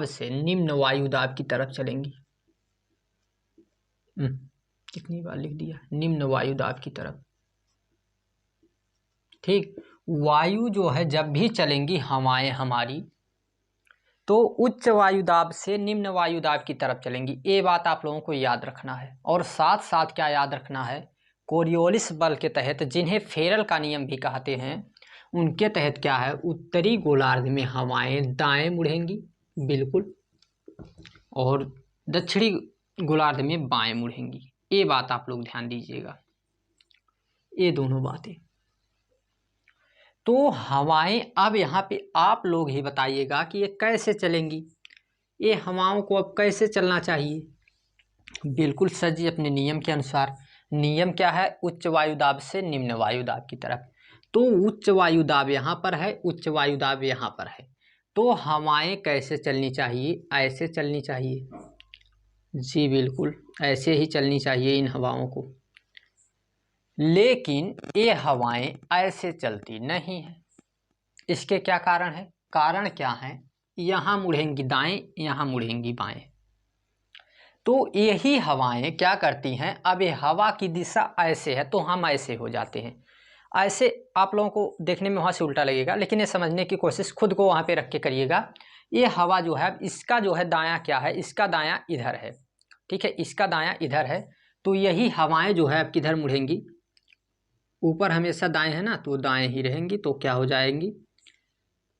से निम्न वायुदाब की तरफ चलेंगी। कितनी बार लिख दिया, निम्न वायुदाब की तरफ, ठीक। वायु जो है जब भी चलेंगी हवाएं हमारी, तो उच्च वायुदाब से निम्न वायुदाब की तरफ चलेंगी। ये बात आप लोगों को याद रखना है। और साथ साथ क्या याद रखना है, कोरियोलिस बल के तहत, जिन्हें फेरल का नियम भी कहते हैं, उनके तहत क्या है, उत्तरी गोलार्ध में हवाएं दाएं मुड़ेंगी बिल्कुल, और दक्षिणी गोलार्ध में बाएं मुड़ेंगी। ये बात आप लोग ध्यान दीजिएगा, ये दोनों बातें। तो हवाएं अब यहाँ पे आप लोग ही बताइएगा कि ये कैसे चलेंगी, ये हवाओं को अब कैसे चलना चाहिए। बिल्कुल सर जी, अपने नियम के अनुसार। नियम क्या है, उच्च वायुदाब से निम्न वायुदाब की तरफ। तो उच्च वायुदाब यहाँ पर है, उच्च वायुदाब यहाँ पर है, तो हवाएं कैसे चलनी चाहिए, ऐसे चलनी चाहिए। जी बिल्कुल, ऐसे ही चलनी चाहिए इन हवाओं को। लेकिन ये हवाएं ऐसे चलती नहीं है। इसके क्या कारण है, कारण क्या है, यहाँ मुड़ेंगी दाएं, यहाँ मुड़ेंगी बाएं। तो यही हवाएं क्या करती हैं, अब ये हवा की दिशा ऐसे है तो हम ऐसे हो जाते हैं। ऐसे आप लोगों को देखने में वहाँ से उल्टा लगेगा, लेकिन ये समझने की कोशिश खुद को वहाँ पे रख के करिएगा। ये हवा जो है, इसका जो है दायां क्या है, इसका दायां इधर है, ठीक है, इसका दायां इधर है। तो यही हवाएं जो है अब किधर मुड़ेंगी, ऊपर हमेशा दाएं है ना, तो दाएं ही रहेंगी। तो क्या हो जाएंगी,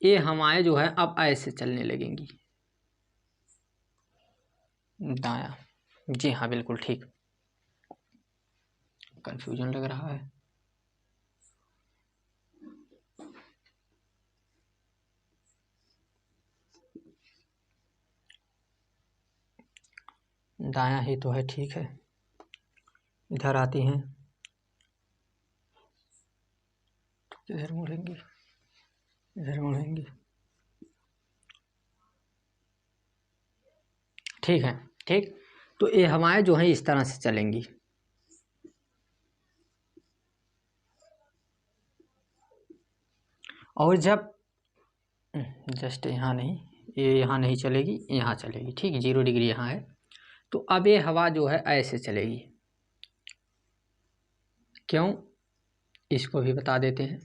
ये हवाएं जो है अब ऐसे चलने लगेंगी, दायां। जी हाँ बिल्कुल ठीक, कंफ्यूजन लग रहा है। दायां ही तो है, ठीक है, इधर आती हैं तो इधर मुड़ेंगी, इधर मुड़ेंगी, ठीक है, ठीक। तो ये हवाएं जो हैं इस तरह से चलेंगी। और जब जस्ट यहाँ नहीं, ये यहाँ नहीं चलेगी, यहाँ चलेगी, ठीक, 0 डिग्री यहाँ है। तो अब ये हवा जो है ऐसे चलेगी, क्यों, इसको भी बता देते हैं।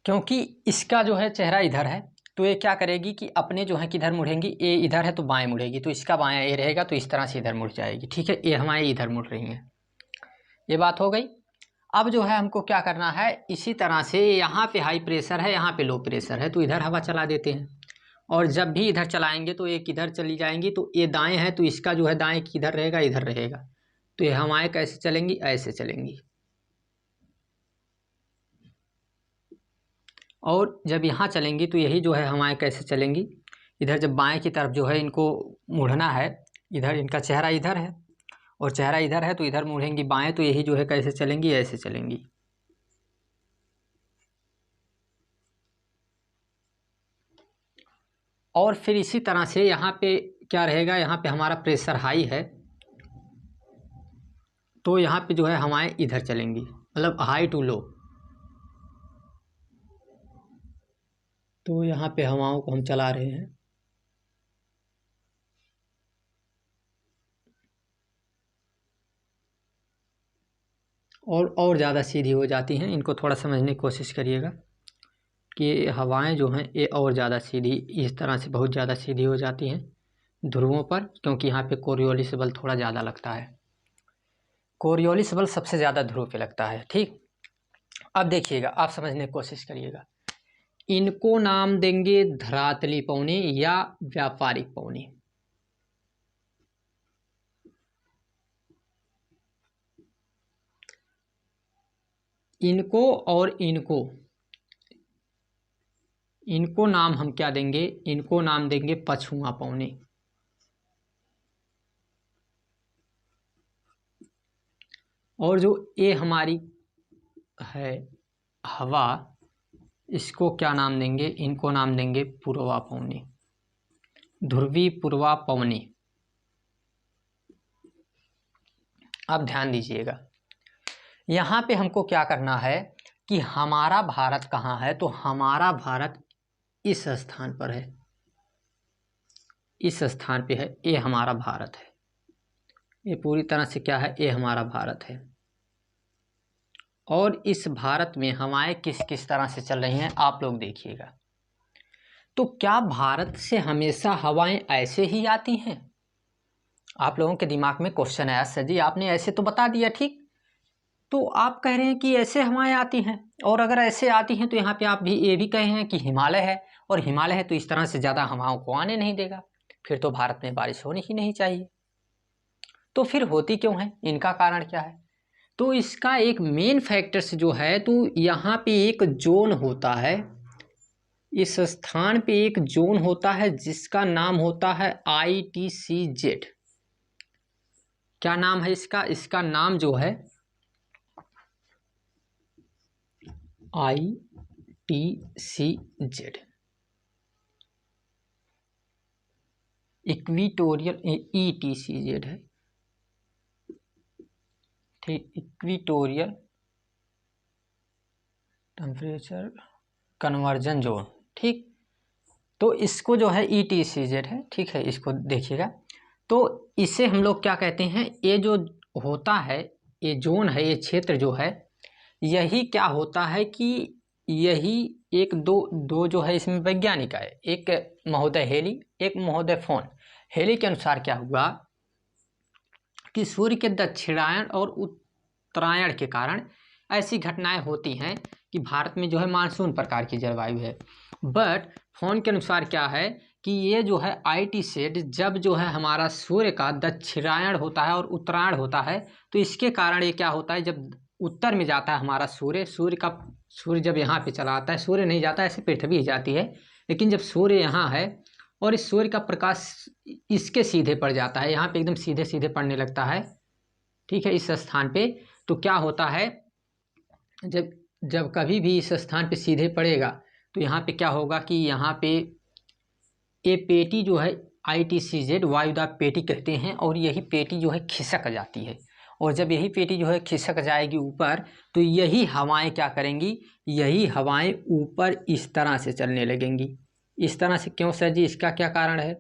क्योंकि इसका जो है चेहरा इधर है, तो ये क्या करेगी कि अपने जो है किधर मुड़ेंगी, ये इधर है तो बाएं मुड़ेगी, तो इसका बायां ये रहेगा, तो इस तरह से इधर मुड़ जाएगी, ठीक है। ये हमारे इधर मुड़ रही हैं, ये बात हो गई। अब जो है हमको क्या करना है, इसी तरह से यहाँ पे हाई प्रेशर है, यहाँ पे लो प्रेशर है, तो इधर हवा चला देते हैं। और जब भी इधर चलाएंगे तो ये किधर चली जाएंगी, तो ये दाएं है तो इसका जो है दाएं किधर रहेगा, इधर रहेगा। तो ये हवाएं कैसे चलेंगी, ऐसे चलेंगी। और जब यहाँ चलेंगी तो यही जो है हवाएं कैसे चलेंगी, इधर जब बाएं की तरफ जो है इनको मुड़ना है, इधर इनका चेहरा इधर है और चेहरा इधर है, तो इधर मुड़ेंगी बाएं, तो यही जो है कैसे चलेंगी, ऐसे चलेंगी। और फिर इसी तरह से यहाँ पे क्या रहेगा, यहाँ पे हमारा प्रेशर हाई है, तो यहाँ पे जो है हवाएं इधर चलेंगी, मतलब हाई टू लो। तो यहाँ पे हवाओं को हम चला रहे हैं, और ज़्यादा सीधी हो जाती हैं। इनको थोड़ा समझने की कोशिश करिएगा कि हवाएं जो हैं ये और ज़्यादा सीधी, इस तरह से बहुत ज़्यादा सीधी हो जाती हैं ध्रुवों पर, क्योंकि यहाँ पे कोरियोलिस बल थोड़ा ज़्यादा लगता है। कोरियोलिस बल सबसे ज़्यादा ध्रुव पे लगता है, ठीक। अब देखिएगा, आप समझने की कोशिश करिएगा। इनको नाम देंगे धरातली पौनी या व्यापारिक पौनी। इनको और इनको नाम हम क्या देंगे, इनको नाम देंगे पछुआ पौनी। और जो ये हमारी है हवा, इसको क्या नाम देंगे, इनको नाम देंगे पूर्वा पौनी, ध्रुवी पूर्वा पवनी। अब ध्यान दीजिएगा, यहाँ पे हमको क्या करना है कि हमारा भारत कहाँ है, तो हमारा भारत इस स्थान पर है, इस स्थान पे है, ये हमारा भारत है। ये पूरी तरह से क्या है, ये हमारा भारत है। और इस भारत में हवाएं किस किस तरह से चल रही हैं आप लोग देखिएगा। तो क्या भारत से हमेशा हवाएं ऐसे ही आती हैं? आप लोगों के दिमाग में क्वेश्चन आया, सर जी आपने ऐसे तो बता दिया, ठीक, तो आप कह रहे हैं कि ऐसे हवाएं आती हैं, और अगर ऐसे आती हैं तो यहाँ पे आप भी ये भी कहे हैं कि हिमालय है, और हिमालय है तो इस तरह से ज़्यादा हवाओं को आने नहीं देगा, फिर तो भारत में बारिश होनी ही नहीं चाहिए। तो फिर होती क्यों है, इनका कारण क्या है? तो इसका एक मेन फैक्टर्स जो है, तो यहाँ पे एक जोन होता है, इस स्थान पे एक जोन होता है जिसका नाम होता है ITCZ। क्या नाम है इसका? इसका नाम जो है ITCZ, इक्विटोरियल ETCZ है, ठीक, इक्विटोरियल टेम्परेचर कन्वर्जन जोन, ठीक। तो इसको जो है ETCZ है, ठीक है, इसको देखिएगा। तो इसे हम लोग क्या कहते हैं, ये जो होता है, ये जोन है, ये क्षेत्र जो है, यही क्या होता है कि यही एक दो जो है इसमें वैज्ञानिक है, एक महोदय हेली, एक महोदय फोन। हेली के अनुसार क्या हुआ कि सूर्य के दक्षिणायन और उत्तरायण के कारण ऐसी घटनाएं होती हैं कि भारत में जो है मानसून प्रकार की जलवायु है। बट फोन के अनुसार क्या है कि ये जो है ITCZ जब जो है हमारा सूर्य का दक्षिणायन होता है और उत्तरायण होता है, तो इसके कारण ये क्या होता है, जब उत्तर में जाता है हमारा सूर्य जब यहाँ पे चला आता है, सूर्य नहीं जाता, ऐसे पृथ्वी ही जाती है, लेकिन जब सूर्य यहाँ है और इस सूर्य का प्रकाश इसके सीधे पड़ जाता है, यहाँ पे एकदम सीधे सीधे पड़ने लगता है, ठीक है, इस स्थान पे, तो क्या होता है, जब कभी भी इस स्थान पे सीधे पड़ेगा तो यहाँ पे क्या होगा कि यहाँ पे ये पेटी जो है ITCZ वायुदाब पेटी कहते हैं, और यही पेटी जो है खिसक जाती है, और जब यही पेटी जो है खिसक जाएगी ऊपर, तो यही हवाएं क्या करेंगी, यही हवाएं ऊपर इस तरह से चलने लगेंगी। इस तरह से क्यों सर जी, इसका क्या कारण है?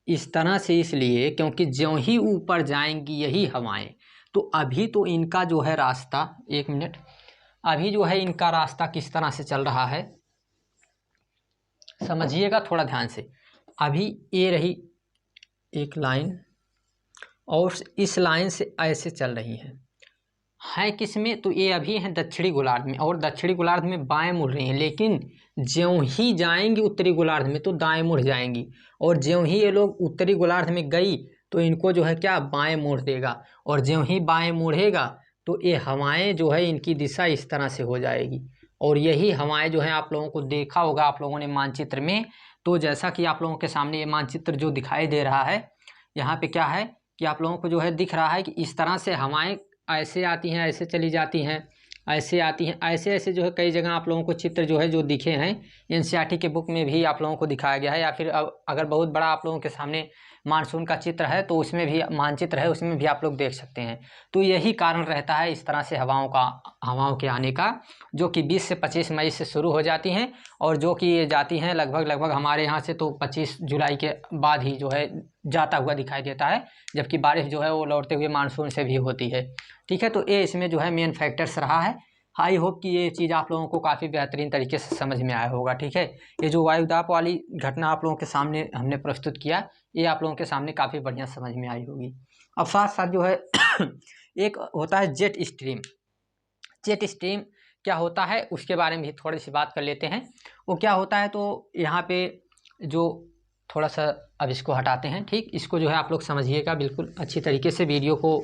इस तरह से इसलिए क्योंकि ज्यों ही ऊपर जाएंगी यही हवाएं, तो अभी तो इनका जो है रास्ता, एक मिनट, अभी जो है इनका रास्ता किस तरह से चल रहा है समझिएगा थोड़ा ध्यान से। अभी ये रही एक लाइन, और इस लाइन से ऐसे चल रही है किस में, तो ये अभी है दक्षिणी गोलार्ध में, और दक्षिणी गोलार्ध में बाएं मुड़ रही हैं, लेकिन ज्यों ही जाएंगी उत्तरी गोलार्ध में तो दाएं मुड़ जाएंगी, और ज्यों ही ये लोग उत्तरी गोलार्ध में गई तो इनको जो है क्या बाएं मोड़ देगा, और ज्यों ही बाएं मुड़ेगा तो ये हवाएं जो है इनकी दिशा इस तरह से हो जाएगी, और यही हवाएं जो है आप लोगों को देखा होगा आप लोगों ने मानचित्र में। तो जैसा कि आप लोगों के सामने ये मानचित्र जो दिखाई दे रहा है, यहाँ पे क्या है कि आप लोगों को जो है दिख रहा है कि इस तरह से हवाएं ऐसे आती हैं, ऐसे चली जाती हैं, ऐसे आती हैं, ऐसे ऐसे जो है कई जगह आप लोगों को चित्र जो है जो दिखे हैं, NCERT के बुक में भी आप लोगों को दिखाया गया है, या फिर अगर बहुत बड़ा आप लोगों के सामने मानसून का चित्र है तो उसमें भी मानचित्र है, उसमें भी आप लोग देख सकते हैं। तो यही कारण रहता है इस तरह से हवाओं के आने का, जो कि 20 से 25 मई से शुरू हो जाती हैं, और जो कि ये जाती हैं लगभग हमारे यहाँ से तो 25 जुलाई के बाद ही जो है जाता हुआ दिखाई देता है, जबकि बारिश जो है वो लौटते हुए मानसून से भी होती है, ठीक है। तो ये इसमें जो है मेन फैक्टर्स रहा है। आई होप कि ये चीज़ आप लोगों को काफ़ी बेहतरीन तरीके से समझ में आया होगा, ठीक है। ये जो वायुदाब वाली घटना आप लोगों के सामने हमने प्रस्तुत किया, ये आप लोगों के सामने काफ़ी बढ़िया समझ में आई होगी। अब साथ साथ जो है एक होता है जेट स्ट्रीम। जेट स्ट्रीम क्या होता है उसके बारे में भी थोड़ी सी बात कर लेते हैं। वो क्या होता है, तो यहाँ पे जो थोड़ा सा अब इसको हटाते हैं, ठीक, इसको जो है आप लोग समझिएगा बिल्कुल अच्छी तरीके से, वीडियो को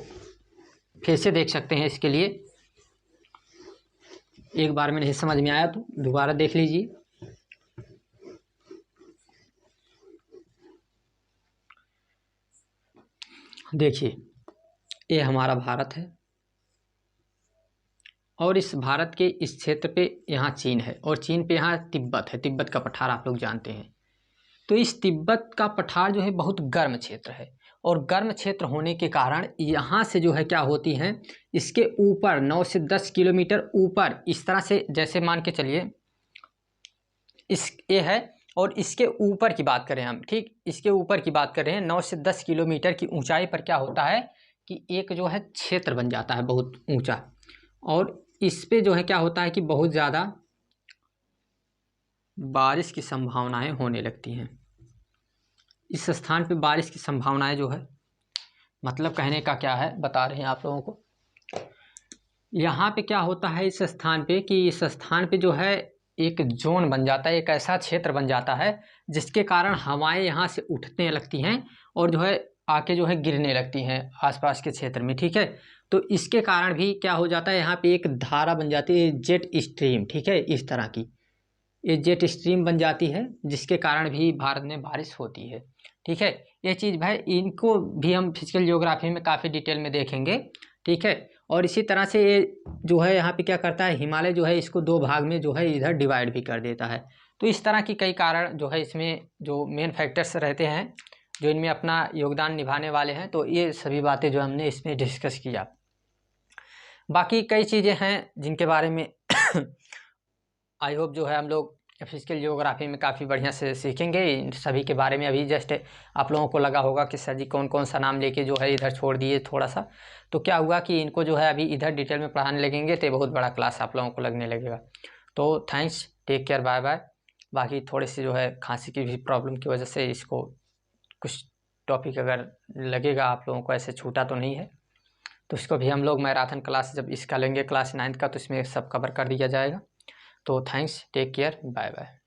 फिर से देख सकते हैं। इसके लिए एक बार में नहीं समझ में आया तो दोबारा देख लीजिए। देखिए ये हमारा भारत है, और इस भारत के इस क्षेत्र पे यहाँ चीन है, और चीन पे यहाँ तिब्बत है, तिब्बत का पठार आप लोग जानते हैं। तो इस तिब्बत का पठार जो है बहुत गर्म क्षेत्र है, और गर्म क्षेत्र होने के कारण यहाँ से जो है क्या होती हैं, इसके ऊपर 9 से 10 किलोमीटर ऊपर इस तरह से, जैसे मान के चलिए ये है, और इसके ऊपर की बात करें हम, ठीक, इसके ऊपर की बात कर रहे हैं, 9 से 10 किलोमीटर की ऊंचाई पर क्या होता है कि एक जो है क्षेत्र बन जाता है बहुत ऊंचा, और इस पे जो है क्या होता है कि बहुत ज़्यादा बारिश की संभावनाएं होने लगती हैं। इस स्थान पे बारिश की संभावनाएं जो है, मतलब कहने का क्या है बता रहे हैं आप लोगों को। यहाँ पे क्या होता है इस स्थान पे कि इस स्थान पे जो है एक जोन बन जाता है, एक ऐसा क्षेत्र बन जाता है जिसके कारण हवाएं यहाँ से उठने लगती हैं और जो है आके जो है गिरने लगती हैं आसपास के क्षेत्र में, ठीक है। तो इसके कारण भी क्या हो जाता है, यहाँ पे एक धारा बन जाती है जेट स्ट्रीम, ठीक है, इस तरह की ये जेट स्ट्रीम बन जाती है, जिसके कारण भी भारत में बारिश होती है, ठीक है। ये चीज़ भाई इनको भी हम फिजिकल ज्योग्राफी में काफ़ी डिटेल में देखेंगे, ठीक है। और इसी तरह से ये जो है यहाँ पे क्या करता है, हिमालय जो है इसको दो भाग में जो है इधर डिवाइड भी कर देता है। तो इस तरह की कई कारण जो है इसमें जो मेन फैक्टर्स रहते हैं जो इनमें अपना योगदान निभाने वाले हैं, तो ये सभी बातें जो हमने इसमें डिस्कस किया। बाकी कई चीज़ें हैं जिनके बारे में आई होप जो है हम लोग फिजिकल ज्योग्राफी में काफ़ी बढ़िया से सीखेंगे। इन सभी के बारे में अभी जस्ट आप लोगों को लगा होगा कि सर जी कौन कौन सा नाम लेके जो है इधर छोड़ दिए थोड़ा सा, तो क्या हुआ कि इनको जो है अभी इधर डिटेल में पढ़ाने लगेंगे तो बहुत बड़ा क्लास आप लोगों को लगने लगेगा। तो thanks, take care, bye bye. बाकी थोड़ी सी जो है खांसी की भी प्रॉब्लम की वजह से इसको कुछ टॉपिक अगर लगेगा आप लोगों को ऐसे छूटा तो नहीं है, तो इसको भी हम लोग मैराथन क्लास जब इसका लेंगे क्लास 9th का तो इसमें सब कवर कर दिया जाएगा। तो thanks, take care, bye bye.